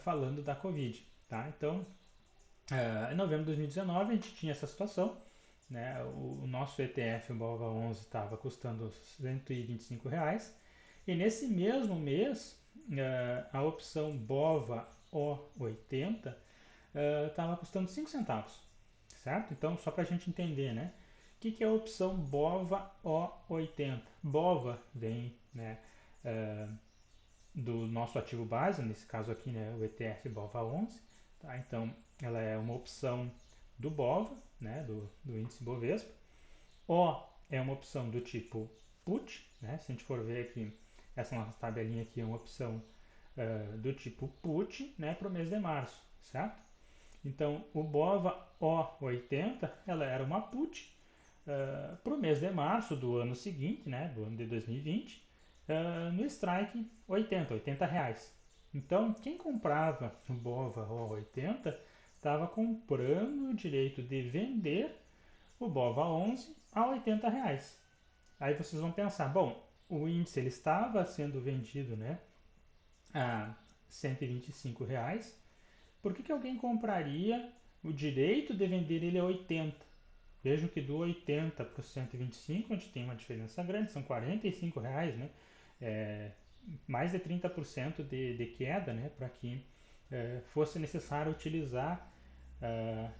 Falando da Covid. Tá? Então, em novembro de 2019 a gente tinha essa situação. Né? O nosso ETF, o BOVA11, estava custando R$ 125. E nesse mesmo mês, a opção BOVA O80 estava custando 5 centavos, certo? Então, só para a gente entender, né? O que é a opção BOVA O80? BOVA vem, né, do nosso ativo base, nesse caso aqui, né, o ETF BOVA 11. Tá? Então, ela é uma opção do BOVA, né, do índice Bovespa. O é uma opção do tipo put, né? Se a gente for ver aqui, essa nossa tabelinha aqui é uma opção do tipo put, né, para o mês de março, certo? Então, o BOVA O80, ela era uma put para o mês de março do ano seguinte, né, do ano de 2020, no strike 80 reais. Então, quem comprava o BOVA O80 estava comprando o direito de vender o BOVA 11 a 80 reais. Aí vocês vão pensar, bom, o índice ele estava sendo vendido, né, a 125 reais. Por que alguém compraria o direito de vender ele a 80? Vejam que do 80 para o 125 a gente tem uma diferença grande, são R$ 45, né? É, mais de 30% de queda, né? Para que fosse necessário utilizar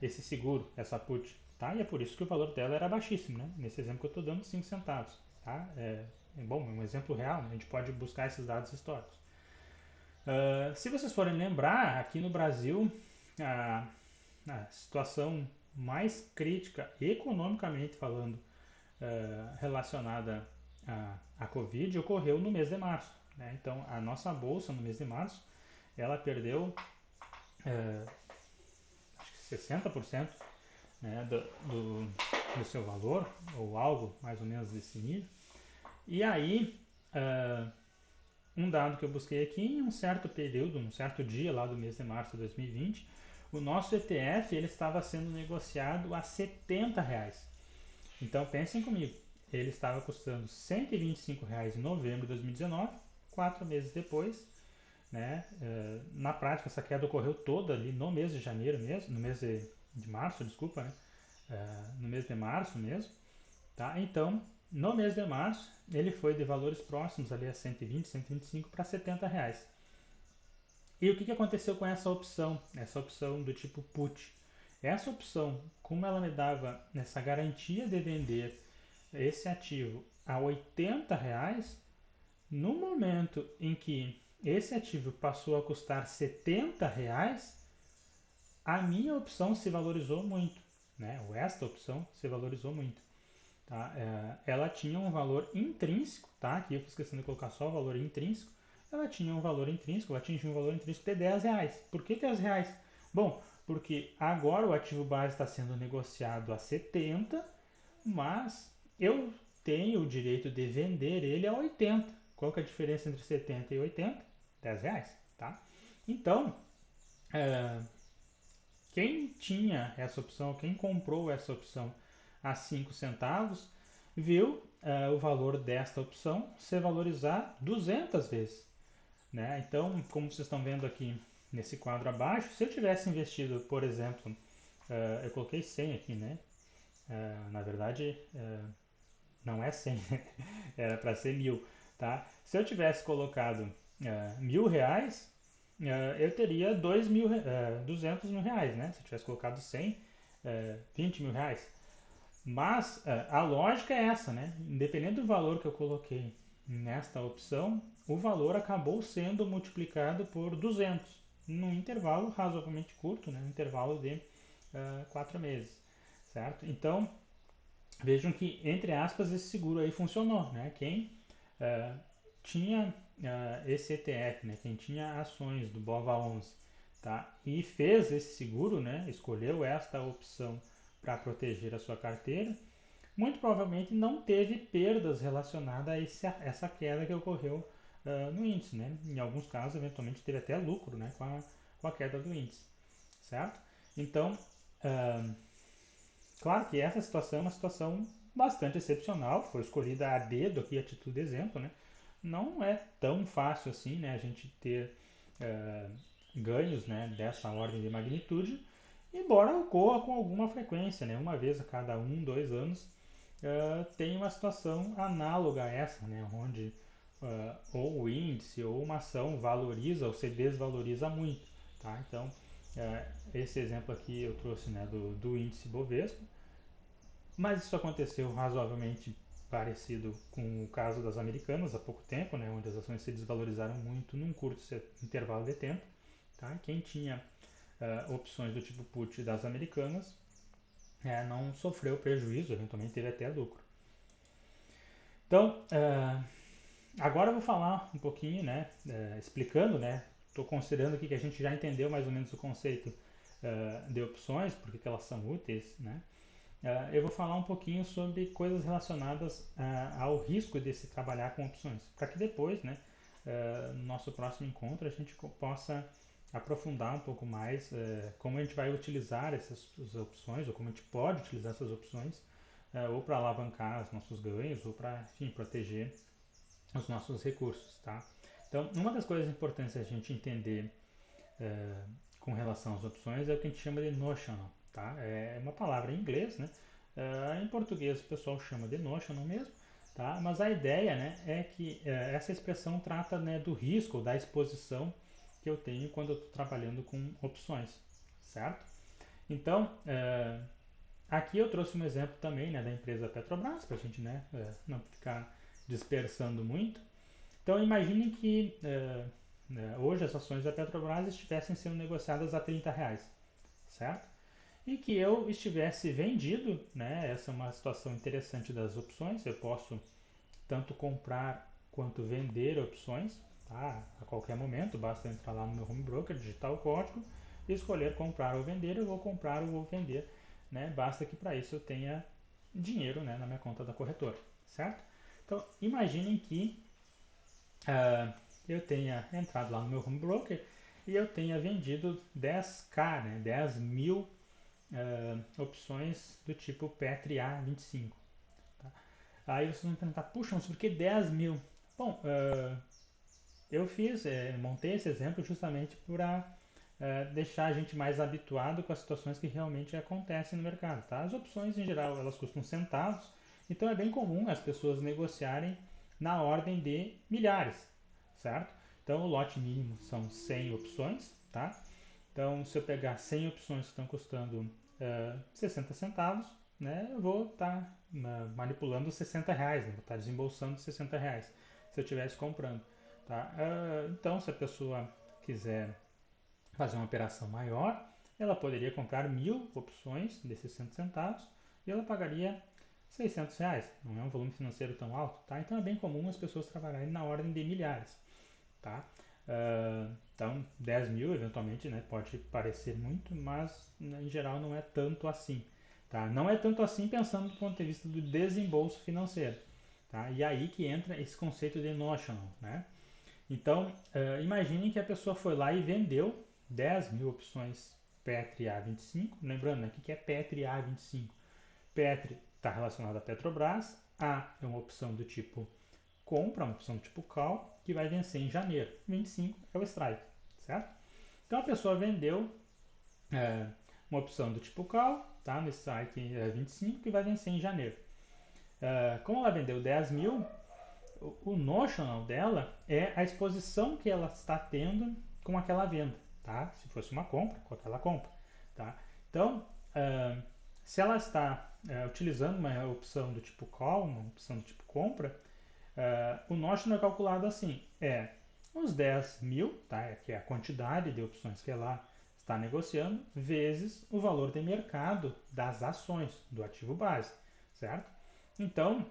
esse seguro, essa put. Tá? E é por isso que o valor dela era baixíssimo, né? Nesse exemplo que eu estou dando, 5 centavos. Tá? Bom, é um exemplo real, né? A gente pode buscar esses dados históricos. Se vocês forem lembrar, aqui no Brasil, a, a situação mais crítica, economicamente falando, relacionada à Covid, ocorreu no mês de março. né? Então, a nossa bolsa no mês de março, ela perdeu acho que 60%, né, do seu valor, ou algo mais ou menos desse nível. E aí, um dado que eu busquei aqui, em um certo período, um certo dia lá do mês de março de 2020, o nosso ETF ele estava sendo negociado a R$ 70. Então pensem comigo, ele estava custando R$ 125 em novembro de 2019, 4 meses depois, né? Na prática essa queda ocorreu toda ali no mês de janeiro mesmo, no mês de março, desculpa, né? No mês de março mesmo, tá? Então, no mês de março, ele foi de valores próximos ali a 120, 125 para R$ 70. E o que aconteceu com essa opção do tipo put? Essa opção, como ela me dava essa garantia de vender esse ativo a R$ 80, no momento em que esse ativo passou a custar R$ 70, a minha opção se valorizou muito, né? Ou esta opção se valorizou muito. Tá? Ela tinha um valor intrínseco, tá? Aqui eu fiz questão de colocar só o valor intrínseco. Ela tinha um valor intrínseco, ela atingiu um valor intrínseco de R$ 10. Por que R$ 10? Bom, porque agora o ativo base está sendo negociado a 70, mas eu tenho o direito de vender ele a 80. Qual que é a diferença entre 70 e 80? R$ 10, tá? Então, é, quem tinha essa opção, quem comprou essa opção a 5 centavos, viu o valor desta opção se valorizar 200 vezes. Né? Então, como vocês estão vendo aqui nesse quadro abaixo, se eu tivesse investido, por exemplo, eu coloquei 100 aqui, né? Na verdade, não é 100, era para ser 1.000. Tá? Se eu tivesse colocado R$ 1.000, eu teria 200 mil reais, né? Se eu tivesse colocado 100, 20 mil reais. Mas a lógica é essa, né? Independente do valor que eu coloquei nesta opção, o valor acabou sendo multiplicado por 200 num intervalo razoavelmente curto, né? Um intervalo de 4 meses, certo? Então, vejam que, entre aspas, esse seguro aí funcionou, né? Quem uh, tinha esse ETF, né? Quem tinha ações do BOVA11, tá? E fez esse seguro, né? Escolheu esta opção para proteger a sua carteira, muito provavelmente não teve perdas relacionadas a essa queda que ocorreu no índice, né? Em alguns casos, eventualmente, teve até lucro, né? Com a queda do índice, certo? Então, uh, claro que essa situação é uma situação bastante excepcional, foi escolhida a dedo aqui a título de exemplo, né? Não é tão fácil assim, né, a gente ter ganhos, né, dessa ordem de magnitude, embora ocorra com alguma frequência, né, uma vez a cada 1, 2 anos, tem uma situação análoga a essa, né, onde ou o índice ou uma ação valoriza ou se desvaloriza muito, tá? Então, esse exemplo aqui eu trouxe, né, do índice Bovespa, mas isso aconteceu razoavelmente parecido com o caso das americanas há pouco tempo, né, onde as ações se desvalorizaram muito num curto intervalo de tempo. Tá? Quem tinha opções do tipo put das americanas não sofreu prejuízo, eventualmente teve até lucro. Então, agora eu vou falar um pouquinho, né, explicando, né, estou considerando aqui que a gente já entendeu mais ou menos o conceito de opções, porque que elas são úteis, né? Eu vou falar um pouquinho sobre coisas relacionadas ao risco de se trabalhar com opções, para que depois, né, no nosso próximo encontro, a gente possa aprofundar um pouco mais como a gente vai utilizar essas opções, ou como a gente pode utilizar essas opções, ou para alavancar os nossos ganhos, ou para, enfim, proteger os nossos recursos, tá? Então, uma das coisas importantes a gente entender com relação às opções é o que a gente chama de notional, tá? É uma palavra em inglês, né? Em português o pessoal chama de notional mesmo, tá? Mas a ideia, né, é que essa expressão trata, né, do risco, da exposição que eu tenho quando eu estou trabalhando com opções, certo? Então, aqui eu trouxe um exemplo também, né, da empresa Petrobras, para a gente, né, não ficar dispersando muito. Então imagine que hoje as ações da Petrobras estivessem sendo negociadas a R$ 30, certo? E que eu estivesse vendido, né? Essa é uma situação interessante das opções. Eu posso tanto comprar quanto vender opções, tá? A qualquer momento, basta entrar lá no meu home broker, digitar o código e escolher comprar ou vender. Eu vou comprar ou vou vender, né? Basta que para isso eu tenha dinheiro, né, na minha conta da corretora, certo? Então, imaginem que eu tenha entrado lá no meu home broker e eu tenha vendido 10K, né, 10 mil opções do tipo Petri A25. Tá? Aí vocês vão perguntar, puxa, mas por que 10 mil? Bom, eu montei esse exemplo justamente para deixar a gente mais habituado com as situações que realmente acontecem no mercado. Tá? As opções, em geral, elas custam centavos, então é bem comum as pessoas negociarem na ordem de milhares, certo? Então o lote mínimo são 100 opções, tá? Então se eu pegar 100 opções que estão custando 60 centavos, né, eu vou estar manipulando 60 reais, né, vou estar desembolsando 60 reais se eu estivesse comprando. Tá? Então se a pessoa quiser fazer uma operação maior, ela poderia comprar 1.000 opções de 60 centavos e ela pagaria 600 reais. Não é um volume financeiro tão alto, tá? Então é bem comum as pessoas trabalharem na ordem de milhares, tá? Então 10 mil eventualmente, né, pode parecer muito, mas em geral não é tanto assim, tá? Não é tanto assim pensando do ponto de vista do desembolso financeiro, tá? E aí que entra esse conceito de notional, né? Então, imagine que a pessoa foi lá e vendeu 10 mil opções Petri A25. Lembrando, né, o que é Petri A25? Petri está relacionado à Petrobras. A é uma opção do tipo compra, uma opção do tipo call, que vai vencer em janeiro. 25 é o strike, certo? Então a pessoa vendeu é, uma opção do tipo call, tá? No strike 25, que vai vencer em janeiro. Como ela vendeu 10 mil, o notional dela é a exposição que ela está tendo com aquela venda, tá? Se fosse uma compra, com aquela compra, tá? Então, se ela está utilizando uma opção do tipo call, uma opção do tipo compra, o notional é calculado assim, uns 10 mil, tá? Que é a quantidade de opções que ela está negociando, vezes o valor de mercado das ações do ativo base, certo? Então,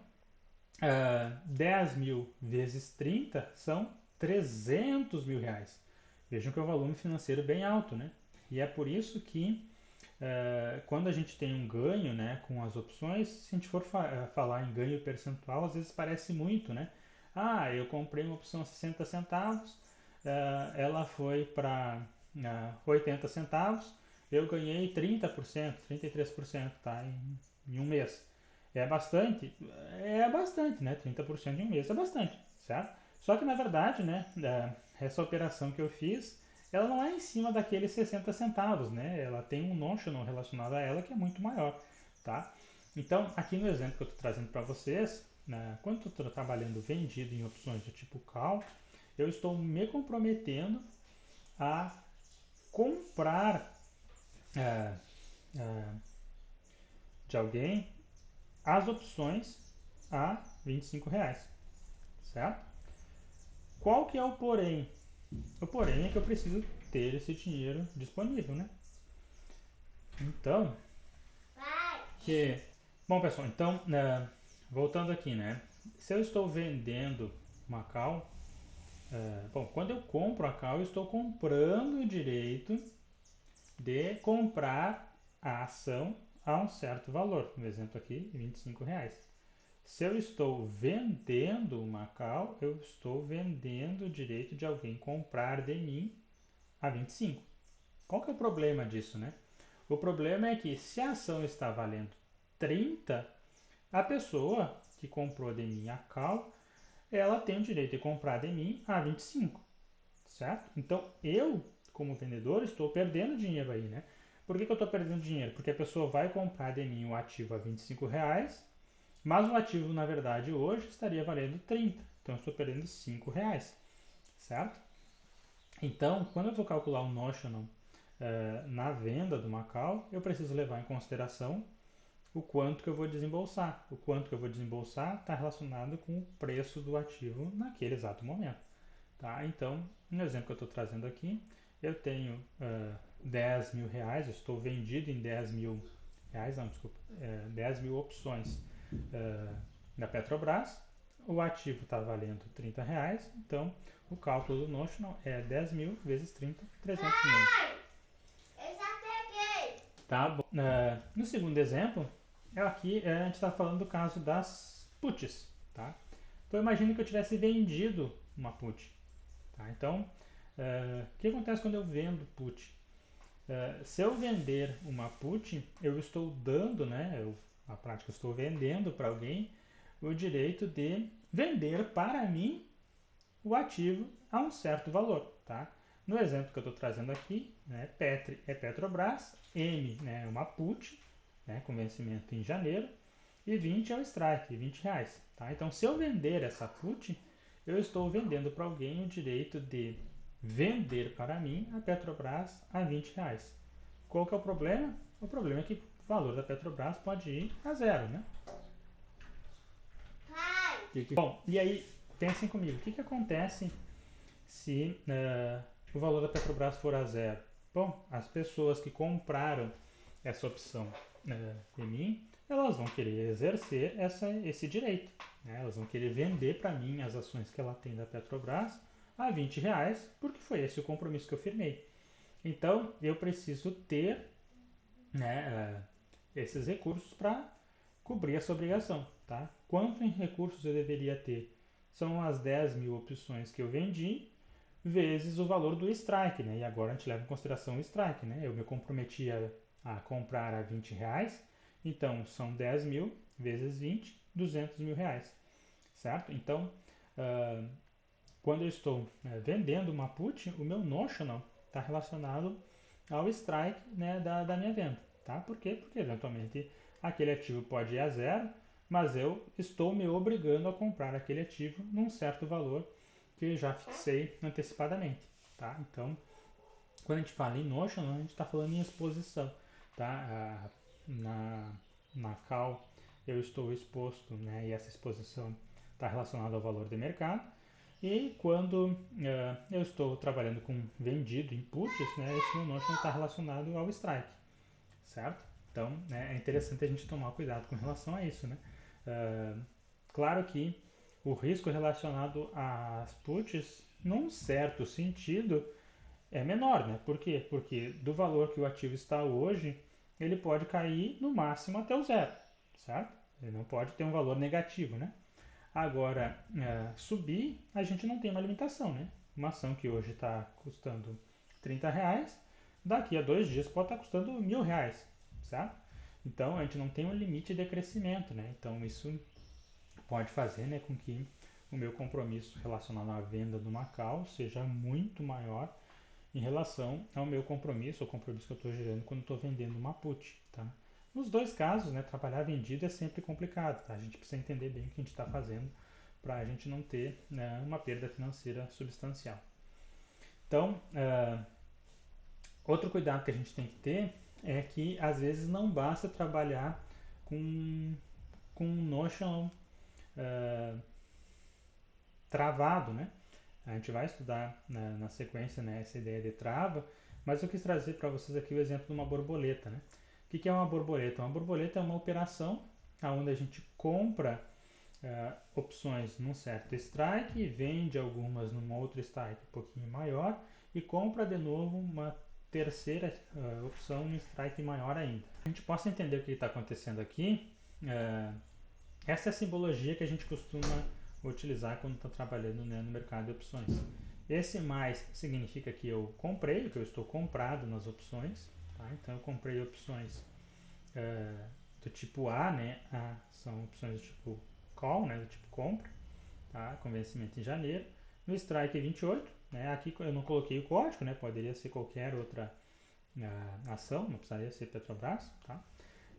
10 mil vezes 30 são 300 mil reais. Vejam que é um volume financeiro bem alto, né? E é por isso que quando a gente tem um ganho, né, com as opções, se a gente for falar em ganho percentual, às vezes parece muito, né? Ah, eu comprei uma opção a 60 centavos, ela foi para 80 centavos, eu ganhei 30%, 33%, tá? Em um mês. É bastante? É bastante, né? 30% em um mês é bastante, certo? Só que na verdade, né, essa operação que eu fiz, ela não é em cima daqueles 60 centavos, né? Ela tem um notional relacionado a ela que é muito maior, tá? Então, aqui no exemplo que eu estou trazendo para vocês, né, quando eu estou trabalhando vendido em opções do tipo call, eu estou me comprometendo a comprar é, é, de alguém as opções a 25 reais, certo? Qual que é o porém? O porém é que eu preciso ter esse dinheiro disponível, né? Então, que... Bom, pessoal, então, voltando aqui, né? Se eu estou vendendo uma call, bom, quando eu compro a call, eu estou comprando o direito de comprar a ação a um certo valor. No exemplo aqui, 25 reais. Se eu estou vendendo uma call, eu estou vendendo o direito de alguém comprar de mim a 25. Qual que é o problema disso, né? O problema é que se a ação está valendo 30, a pessoa que comprou de mim a call, ela tem o direito de comprar de mim a 25, certo? Então eu, como vendedor, estou perdendo dinheiro aí, né? Por que eu estou perdendo dinheiro? Porque a pessoa vai comprar de mim o ativo a 25 reais, mas o ativo, na verdade, hoje estaria valendo 30. Então eu estou perdendo 5 reais, certo? Então, quando eu vou calcular o notional na venda do Macau, eu preciso levar em consideração o quanto que eu vou desembolsar. O quanto que eu vou desembolsar está relacionado com o preço do ativo naquele exato momento. Tá? Então, no exemplo que eu estou trazendo aqui, eu tenho 10 mil reais, eu estou vendido em 10 mil reais, não, desculpa, 10 mil opções da Petrobras. o ativo está valendo R$ 30, então o cálculo do notional é 10.000 vezes 30, 300 mil. Eu já peguei. Tá bom. No segundo exemplo, aqui a gente está falando do caso das puts. Tá? Então imagine que eu tivesse vendido uma put. Tá? Então, o que acontece quando eu vendo put? Se eu vender uma put, eu estou dando, né, na prática eu estou vendendo para alguém o direito de vender para mim o ativo a um certo valor. Tá? No exemplo que eu estou trazendo aqui, né, Petri é Petrobras, M, né, é uma put, né, com vencimento em janeiro, e 20 é o strike, R$ 20. Tá? Então, se eu vender essa put, eu estou vendendo para alguém o direito de vender para mim a Petrobras a R$ 20. Qual que é o problema? O problema é que o valor da Petrobras pode ir a zero, né? Pai. Bom, e aí, pensem comigo, o que, que acontece se o valor da Petrobras for a zero? Bom, as pessoas que compraram essa opção de mim, elas vão querer exercer esse direito. Né? Elas vão querer vender para mim as ações que ela tem da Petrobras a R$ 20, porque foi esse o compromisso que eu firmei. Então, eu preciso ter, né, esses recursos para cobrir essa obrigação. Tá? Quanto em recursos eu deveria ter? São as 10.000 opções que eu vendi vezes o valor do strike, né? E agora a gente leva em consideração o strike, né? Eu me comprometi a comprar a R$ 20, então são 10.000 vezes 20, R$ 200.000, certo? Então, uh, quando eu estou vendendo uma put, o meu notional está relacionado ao strike, né, da minha venda, tá? Por quê? Porque eventualmente aquele ativo pode ir a zero, mas eu estou me obrigando a comprar aquele ativo num certo valor que já fixei antecipadamente, tá? Então, quando a gente fala em notional, a gente está falando em exposição, tá? Na, na call eu estou exposto, né? E essa exposição está relacionada ao valor de mercado. E quando eu estou trabalhando com vendido em puts, né? Esse meu notional está relacionado ao strike, certo? Então, né, é interessante a gente tomar cuidado com relação a isso, né? Uh, claro que o risco relacionado às puts, num certo sentido, é menor, né? Por quê? Porque do valor que o ativo está hoje, ele pode cair no máximo até o zero, certo? Ele não pode ter um valor negativo, né? Agora, subir, a gente não tem uma limitação, né? Uma ação que hoje está custando R$ 30, daqui a 2 dias pode estar custando R$ 1.000, certo? Então, a gente não tem um limite de crescimento, né? Então, isso pode fazer, né, com que o meu compromisso relacionado à venda do Macau seja muito maior em relação ao meu compromisso, o compromisso que eu estou gerando quando estou vendendo uma put, tá? Nos dois casos, né, trabalhar vendido é sempre complicado, tá? A gente precisa entender bem o que a gente está fazendo para a gente não ter, né, uma perda financeira substancial. Então, outro cuidado que a gente tem que ter é que às vezes não basta trabalhar com, com um notion travado, né? A gente vai estudar na sequência, né, essa ideia de trava, mas eu quis trazer para vocês aqui o exemplo de uma borboleta. Né? O que é uma borboleta? Uma borboleta é uma operação onde a gente compra opções num certo strike, vende algumas num outro strike um pouquinho maior e compra de novo uma terceira opção num strike maior ainda. A gente possa entender o que está acontecendo aqui. Essa é a simbologia que a gente costuma utilizar quando está trabalhando, né, no mercado de opções. Esse mais significa que eu comprei, que eu estou comprado nas opções. Tá? Então eu comprei opções do tipo A, né? São opções do tipo call, né? Do tipo compra, tá? Com vencimento em janeiro. No strike 28, né? Aqui eu não coloquei o código, né? Poderia ser qualquer outra ação, não precisaria ser Petrobras, tá?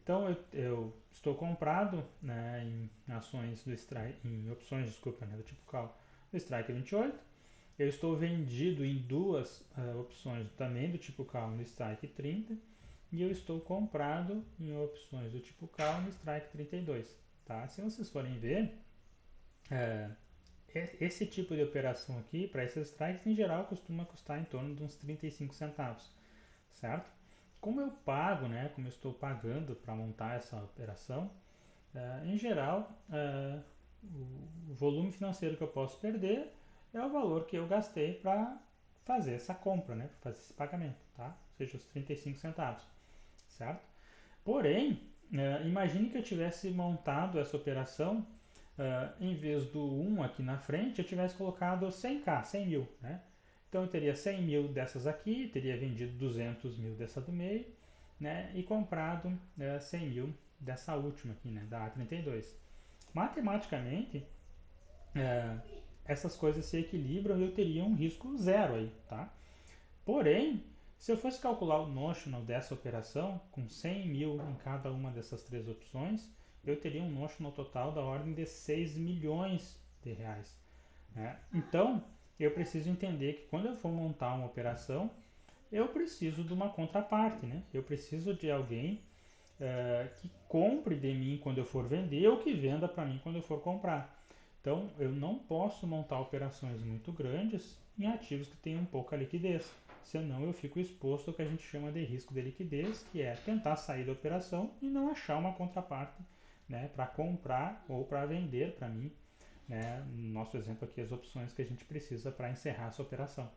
Então eu estou comprado, né, em ações do strike, em opções, desculpa, né, do tipo call do strike 28. Eu estou vendido em duas opções também do tipo call no strike 30 e eu estou comprado em opções do tipo call no strike 32. Tá? Se vocês forem ver, é, esse tipo de operação aqui, para esses strikes, em geral, costuma custar em torno de uns 35 centavos, certo? Como eu pago, né, como eu estou pagando para montar essa operação, em geral, o volume financeiro que eu posso perder é o valor que eu gastei para fazer essa compra, né? Para fazer esse pagamento, tá? Ou seja, os 35 centavos, certo? Porém, imagine que eu tivesse montado essa operação, em vez do 1 aqui na frente, eu tivesse colocado 100k, 100 mil, né? Então eu teria 100 mil dessas aqui, teria vendido 200 mil dessa do meio, né? E comprado 100 mil dessa última aqui, né? Da A32. Matematicamente, é, essas coisas se equilibram e eu teria um risco zero aí, tá? Porém, se eu fosse calcular o notional dessa operação, com 100 mil em cada uma dessas três opções, eu teria um notional total da ordem de 6 milhões de reais, né? Então, eu preciso entender que quando eu for montar uma operação, eu preciso de uma contraparte, né? Eu preciso de alguém que compre de mim quando eu for vender ou que venda para mim quando eu for comprar. Então, eu não posso montar operações muito grandes em ativos que tenham pouca liquidez, senão eu fico exposto ao que a gente chama de risco de liquidez, que é tentar sair da operação e não achar uma contraparte, né, para comprar ou para vender para mim, né, no nosso exemplo aqui, as opções que a gente precisa para encerrar essa operação.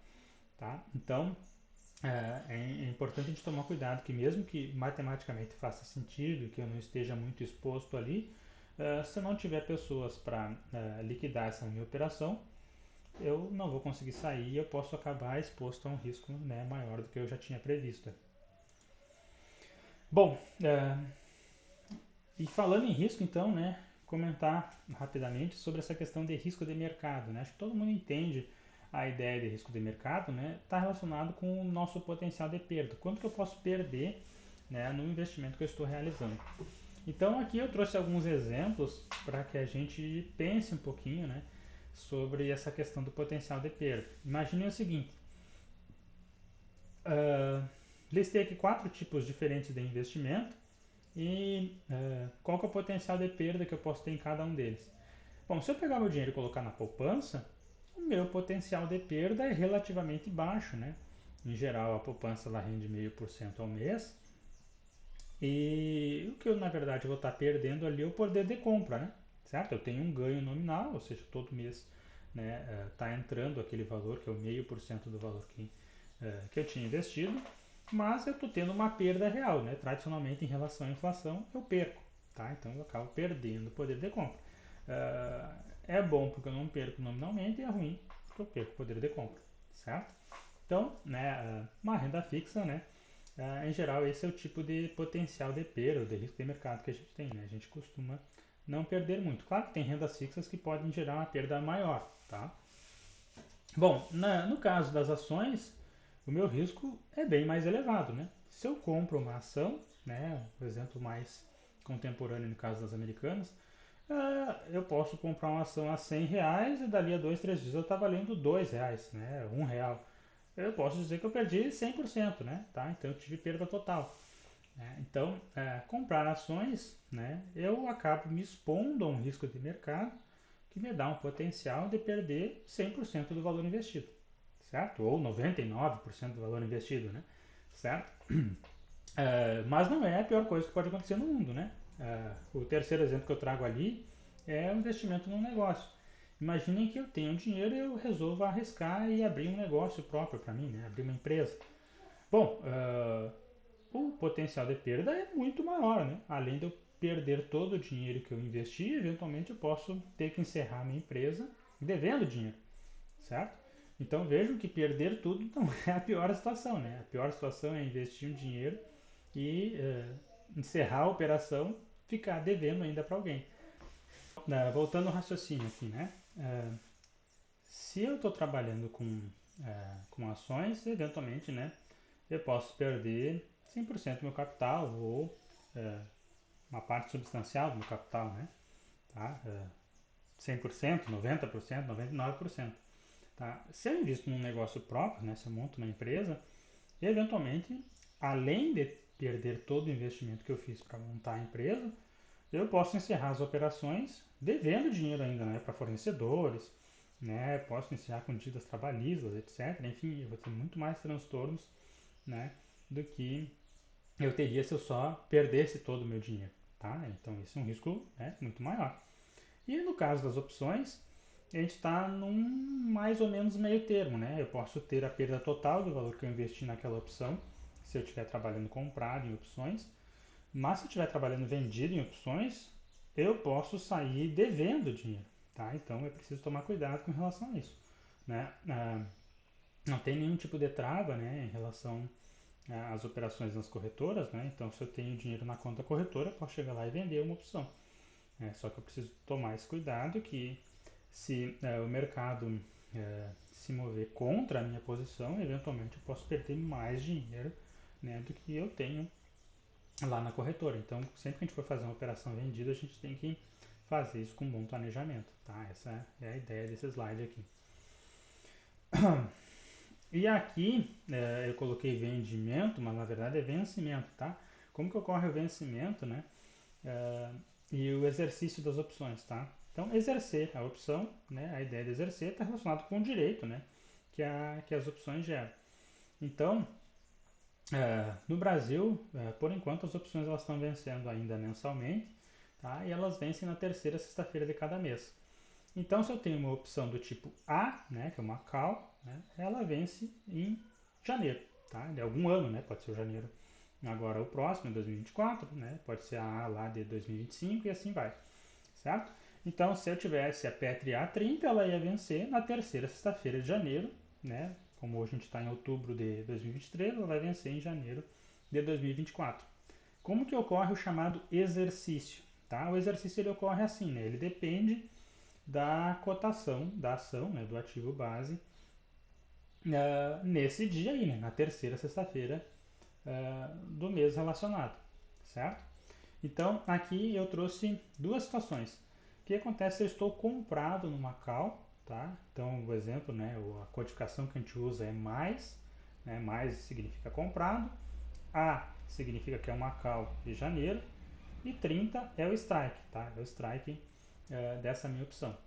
Tá? Então, é importante a gente tomar cuidado que mesmo que matematicamente faça sentido, que eu não esteja muito exposto ali, se eu não tiver pessoas para liquidar essa minha operação, eu não vou conseguir sair e eu posso acabar exposto a um risco, né, maior do que eu já tinha previsto. Bom, e falando em risco, então, né, comentar rapidamente sobre essa questão de risco de mercado. Né? Acho que todo mundo entende a ideia de risco de mercado, né? Está relacionado com o nosso potencial de perda. Quanto que eu posso perder, né, no investimento que eu estou realizando? Então aqui eu trouxe alguns exemplos para que a gente pense um pouquinho, né, sobre essa questão do potencial de perda. Imagine o seguinte: uh, listei aqui 4 tipos diferentes de investimento e qual que é o potencial de perda que eu posso ter em cada um deles. Bom, se eu pegar meu dinheiro e colocar na poupança, o meu potencial de perda é relativamente baixo, né? Em geral, a poupança ela rende 0,5% ao mês. E o que eu, na verdade, vou estar perdendo ali é o poder de compra, né? Certo? Eu tenho um ganho nominal, ou seja, todo mês né, está entrando aquele valor, que é o 0,5% do valor que eu tinha investido, mas eu estou tendo uma perda real, né? Tradicionalmente, em relação à inflação, eu perco, tá? Então eu acabo perdendo o poder de compra. É bom porque eu não perco nominalmente e é ruim porque eu perco o poder de compra, certo? Então, né, uma renda fixa, né, em geral, esse é o tipo de potencial de perda, de risco de mercado que a gente tem, né? A gente costuma não perder muito. Claro que tem rendas fixas que podem gerar uma perda maior, tá? Bom, no caso das ações, o meu risco é bem mais elevado, né? Se eu compro uma ação, né, por exemplo mais contemporâneo no caso das americanas, eu posso comprar uma ação a 100 reais e dali a 2, 3 dias ela está valendo 2 reais, né, um real. Eu posso dizer que eu perdi 100%, né, tá? Então eu tive perda total. Né? Então, comprar ações, né, eu acabo me expondo a um risco de mercado que me dá um potencial de perder 100% do valor investido, certo? Ou 99% do valor investido, né? Certo? Mas não é a pior coisa que pode acontecer no mundo, né? O terceiro exemplo que eu trago ali é o investimento num negócio. Imaginem que eu tenho dinheiro e eu resolvo arriscar e abrir um negócio próprio para mim, né? Abrir uma empresa. Bom, o potencial de perda é muito maior, né? Além de eu perder todo o dinheiro que eu investi, eventualmente eu posso ter que encerrar a minha empresa devendo dinheiro, certo? Então vejam que perder tudo não é a pior situação, né? A pior situação é investir um dinheiro e encerrar a operação, ficar devendo ainda para alguém. Voltando ao raciocínio aqui, né? Se eu estou trabalhando com ações, eventualmente, né, eu posso perder 100% do meu capital ou é, uma parte substancial do meu capital, né? Tá? 100%, 90%, 99%. Tá? Se eu invisto num negócio próprio, né, se eu monto uma empresa, eventualmente, além de perder todo o investimento que eu fiz para montar a empresa, eu posso encerrar as operações devendo dinheiro ainda, né, para fornecedores, né, posso encerrar com dívidas trabalhistas, etc. Enfim, eu vou ter muito mais transtornos, né, do que eu teria se eu só perdesse todo o meu dinheiro, tá? Então esse é um risco, né, muito maior. E no caso das opções, a gente está num mais ou menos meio termo, né? Eu posso ter a perda total do valor que eu investi naquela opção, se eu estiver trabalhando comprado em opções, mas se eu estiver trabalhando vendido em opções, eu posso sair devendo dinheiro, tá? Então é preciso tomar cuidado com relação a isso, né? Não tem nenhum tipo de trava, né, em relação às operações nas corretoras, né? Então se eu tenho dinheiro na conta corretora, eu posso chegar lá e vender uma opção. Só que eu preciso tomar esse cuidado que se o mercado se mover contra a minha posição, eventualmente eu posso perder mais dinheiro, né, do que eu tenho lá na corretora. Então, sempre que a gente for fazer uma operação vendida, a gente tem que fazer isso com bom planejamento, tá? Essa é a ideia desse slide aqui. E aqui eu coloquei vendimento, mas na verdade é vencimento, tá? Como que ocorre o vencimento, né? É, e o exercício das opções, tá? Então, exercer a opção, né? A ideia de exercer está relacionado com o direito, né? Que as opções geram. Então, no Brasil, por enquanto, as opções elas estão vencendo ainda mensalmente, tá? E elas vencem na terceira sexta-feira de cada mês. Então, se eu tenho uma opção do tipo A, né, que é uma call, né, ela vence em janeiro, tá? De algum ano, né? Pode ser o janeiro agora o próximo, 2024, né? Pode ser a A lá de 2025 e assim vai, certo? Então, se eu tivesse a Petri A30, ela ia vencer na terceira sexta-feira de janeiro, né? Como hoje a gente está em outubro de 2023, ela vai vencer em janeiro de 2024. Como que ocorre o chamado exercício? Tá? O exercício ele ocorre assim, né? Ele depende da cotação da ação, né? Do ativo base, nesse dia aí, né? Na terceira sexta-feira do mês relacionado, certo? Então, aqui eu trouxe duas situações. O que acontece se eu estou comprado numa call, tá? Então, o exemplo, né, a codificação que a gente usa é mais, né, mais significa comprado, A significa que é uma call de janeiro e 30 é o strike, tá? É o strike dessa minha opção.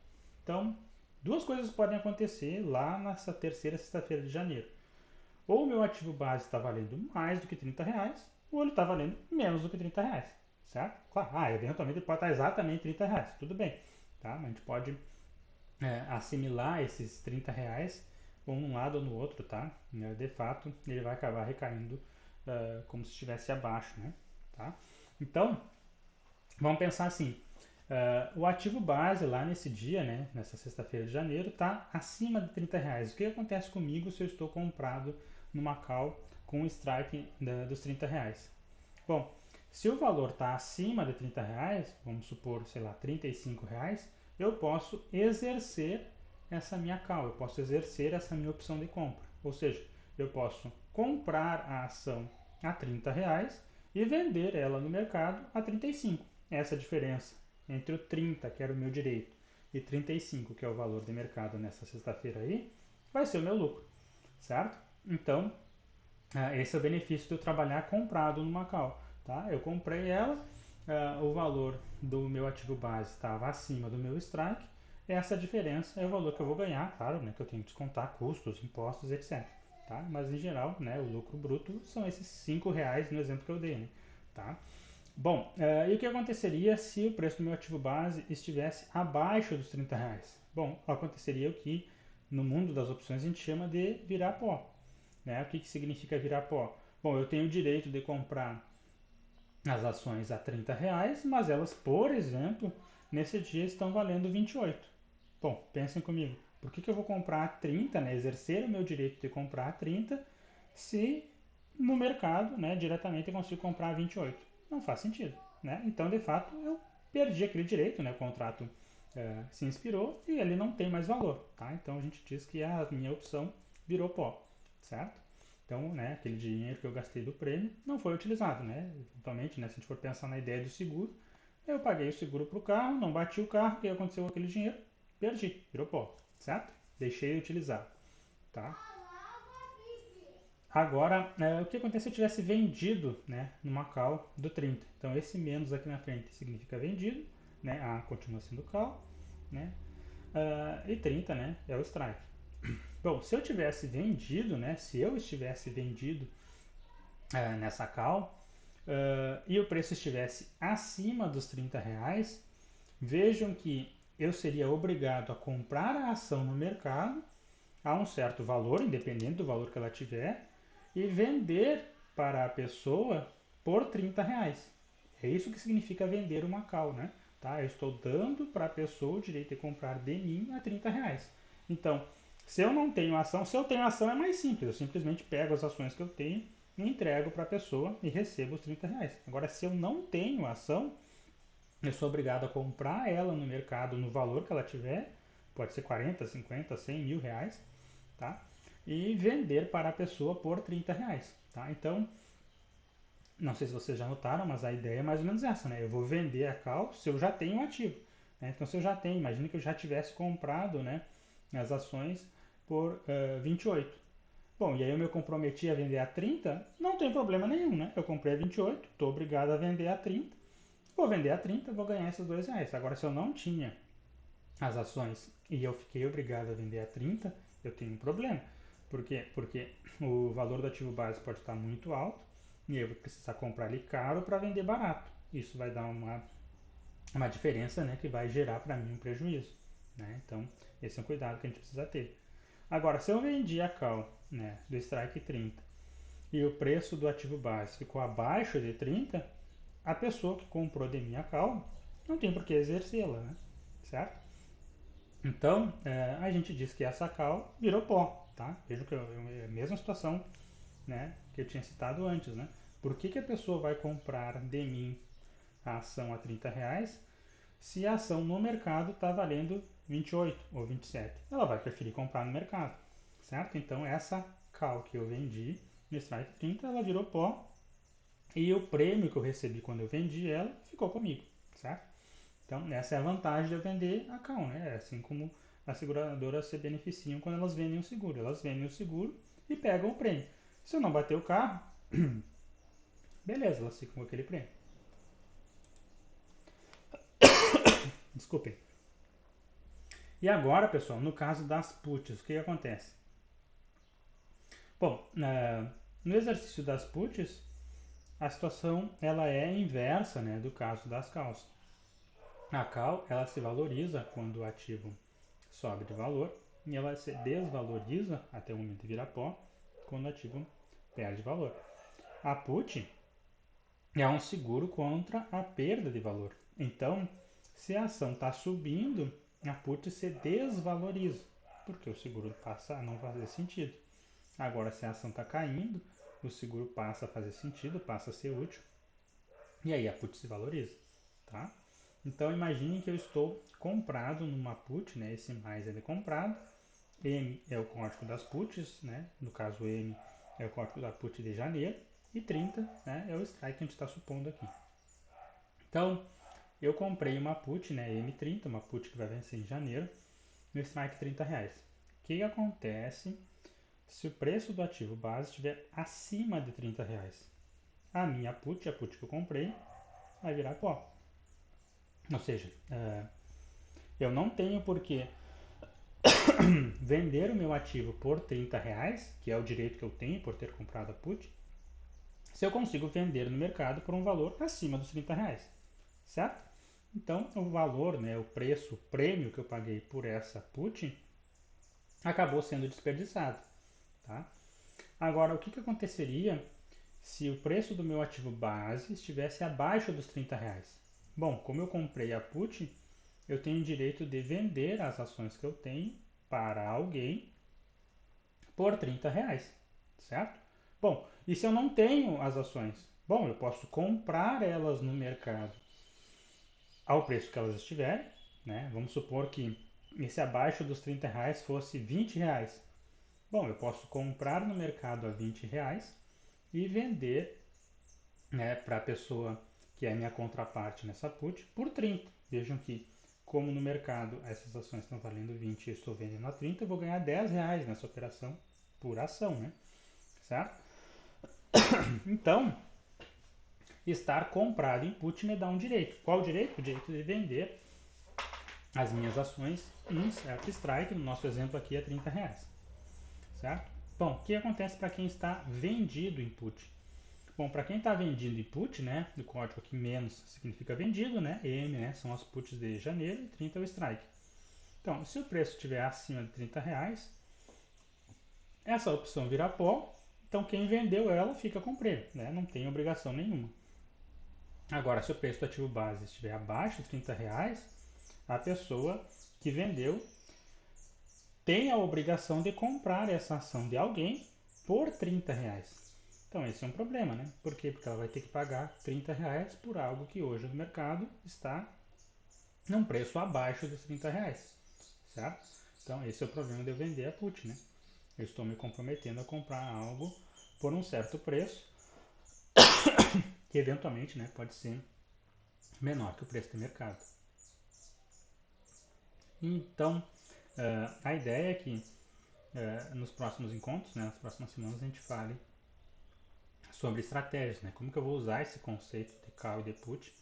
Então, duas coisas podem acontecer lá nessa terceira sexta-feira de janeiro. Ou o meu ativo base está valendo mais do que R$ 30, ou ele está valendo menos do que R$ 30, certo? Claro, eventualmente ele pode estar exatamente R$ 30, tudo bem, tá? Mas a gente pode assimilar esses R$ 30 ou um lado ou no outro, tá? De fato, ele vai acabar recaindo como se estivesse abaixo, né? Tá? Então, vamos pensar assim, o ativo base lá nesse dia, né, nessa sexta-feira de janeiro, está acima de R$ 30. O que acontece comigo se eu estou comprado numa call com o strike dos R$ 30? Bom, se o valor está acima de R$ 30, vamos supor, sei lá, R$ 35, eu posso exercer essa minha call, eu posso exercer essa minha opção de compra. Ou seja, eu posso comprar a ação a R$ 30 e vender ela no mercado a 35. Essa diferença entre o 30, que era o meu direito, e 35, que é o valor de mercado nessa sexta-feira aí, vai ser o meu lucro, certo? Então, esse é o benefício de eu trabalhar comprado no Macau. Tá? Eu comprei ela, o valor do meu ativo base estava acima do meu strike, essa diferença é o valor que eu vou ganhar, claro, né, que eu tenho que descontar custos, impostos, etc. Tá? Mas em geral, né, o lucro bruto são esses R$ 5 no exemplo que eu dei. Né? Tá? Bom, e o que aconteceria se o preço do meu ativo base estivesse abaixo dos R$ 30? Bom, aconteceria o que no mundo das opções a gente chama de virar pó. Né? O que significa virar pó? Bom, eu tenho o direito de comprar as ações a R$ 30, mas elas, por exemplo, nesse dia estão valendo 28. Bom, pensem comigo, por que eu vou comprar a 30, né, exercer o meu direito de comprar a 30, se no mercado, né, diretamente eu consigo comprar a 28? Não faz sentido. Né? Então, de fato, eu perdi aquele direito, né, o contrato se inspirou e ele não tem mais valor. Tá? Então, a gente diz que a minha opção virou pó, certo? Então, né, aquele dinheiro que eu gastei do prêmio não foi utilizado, né? Eventualmente, né, se a gente for pensar na ideia do seguro, eu paguei o seguro para o carro, não bati o carro, o que aconteceu com aquele dinheiro? Perdi, virou pó, certo? Deixei de utilizar, tá? Agora, o que acontece se eu tivesse vendido, né, numa call do 30? Então, esse menos aqui na frente significa vendido, né? A continua sendo call, né? E 30, né, é o strike. Bom, se eu tivesse vendido, né, se eu estivesse vendido nessa call e o preço estivesse acima dos R$ 30, vejam que eu seria obrigado a comprar a ação no mercado a um certo valor, independente do valor que ela tiver, e vender para a pessoa por R$ 30. É isso que significa vender uma call, né? Tá? Eu estou dando para a pessoa o direito de comprar de mim a R$ 30. Então, se eu não tenho ação, se eu tenho ação é mais simples, eu simplesmente pego as ações que eu tenho, entrego para a pessoa e recebo os R$ 30. Agora, se eu não tenho ação, eu sou obrigado a comprar ela no mercado no valor que ela tiver, pode ser 40, 50, 100 mil reais, tá? E vender para a pessoa por R$ 30, tá? Então, não sei se vocês já notaram, mas a ideia é mais ou menos essa, né? Eu vou vender a call se eu já tenho um ativo, né? Então, se eu já tenho, imagina que eu já tivesse comprado, né, as ações por 28. Bom, e aí eu me comprometi a vender a 30, não tem problema nenhum, né? Eu comprei a 28, estou obrigado a vender a 30, vou vender a 30, vou ganhar esses R$ 2. Agora, se eu não tinha as ações e eu fiquei obrigado a vender a 30, eu tenho um problema. Por quê? Porque o valor do ativo base pode estar muito alto e eu vou precisar comprar ele caro para vender barato. Isso vai dar uma diferença, né, que vai gerar para mim um prejuízo. Né? Então, esse é um cuidado que a gente precisa ter. Agora, se eu vendi a call, né, do Strike 30 e o preço do ativo base ficou abaixo de 30, a pessoa que comprou de mim a call não tem por que exercê-la, né? Certo? Então, a gente diz que essa call virou pó, tá? Veja que é a mesma situação, né, que eu tinha citado antes, né? Por que, que a pessoa vai comprar de mim a ação a R$ 30 se a ação no mercado está valendo 28 ou 27? Ela vai preferir comprar no mercado, certo? Então, essa call que eu vendi no Strike 30, ela virou pó e o prêmio que eu recebi quando eu vendi ela ficou comigo, certo? Então, essa é a vantagem de eu vender a call, né? É assim como as seguradoras se beneficiam quando elas vendem o seguro. Elas vendem o seguro e pegam o prêmio. Se eu não bater o carro, beleza, elas ficam com aquele prêmio. Desculpem. E agora, pessoal, no caso das puts, o que acontece? Bom, no exercício das puts, a situação ela é inversa, né, do caso das calls. A call ela se valoriza quando o ativo sobe de valor e ela se desvaloriza até o momento de virar pó quando o ativo perde valor. A put é um seguro contra a perda de valor. Então, se a ação está subindo, a put se desvaloriza, porque o seguro passa a não fazer sentido. Agora, se a ação está caindo, o seguro passa a fazer sentido, passa a ser útil, e aí a put se valoriza. Tá? Então, imagine que eu estou comprado numa put, né? Esse mais ele é comprado, M é o código das puts, né? No caso M é o código da put de janeiro e 30, né, é o strike que a gente está supondo aqui. Então, eu comprei uma put, né, M30, uma put que vai vencer em janeiro, no strike R$ 30. O que acontece se o preço do ativo base estiver acima de R$ 30? A minha put, a put que eu comprei, vai virar pó. Ou seja, eu não tenho por que vender o meu ativo por R$ 30, que é o direito que eu tenho por ter comprado a put, se eu consigo vender no mercado por um valor acima dos R$ 30, certo? Então, o valor, né, o preço, o prêmio que eu paguei por essa put acabou sendo desperdiçado, tá? Agora, o que, que aconteceria se o preço do meu ativo base estivesse abaixo dos R$ 30? Bom, como eu comprei a put, eu tenho o direito de vender as ações que eu tenho para alguém por R$ 30, certo? Bom, e se eu não tenho as ações? Bom, eu posso comprar elas no mercado ao preço que elas estiverem, né? Vamos supor que esse abaixo dos R$ 30 fosse R$ 20. Bom, eu posso comprar no mercado a R$ 20 e vender, né, para a pessoa que é a minha contraparte nessa put por 30. Vejam que, como no mercado essas ações estão valendo 20 e eu estou vendendo a 30, eu vou ganhar R$ 10 nessa operação por ação, né? Certo? Então, estar comprado em put me dá um direito. Qual o direito? O direito de vender as minhas ações em certo strike, no nosso exemplo aqui é R$ 30, certo? Bom, o que acontece para quem está vendido em put? Bom, para quem está vendendo em put, né, do código aqui menos significa vendido, né, M, né, são as puts de janeiro e 30 é o strike. Então, se o preço estiver acima de R$ 30, essa opção vira pó, então quem vendeu ela fica com prêmio, né, não tem obrigação nenhuma. Agora, se o preço do ativo base estiver abaixo de R$ 30, a pessoa que vendeu tem a obrigação de comprar essa ação de alguém por R$ 30. Então esse é um problema, né? Por quê? Porque ela vai ter que pagar R$ 30 por algo que hoje no mercado está num preço abaixo dos R$ 30, certo? Então esse é o problema de eu vender a put, né? Eu estou me comprometendo a comprar algo por um certo preço que eventualmente, né, pode ser menor que o preço de mercado. Então a ideia é que nos próximos encontros, né, nas próximas semanas, a gente fale sobre estratégias, né? Como que eu vou usar esse conceito de call e de put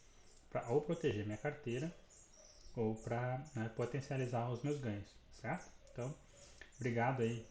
para ou proteger minha carteira ou para, né, potencializar os meus ganhos, certo? Então, obrigado aí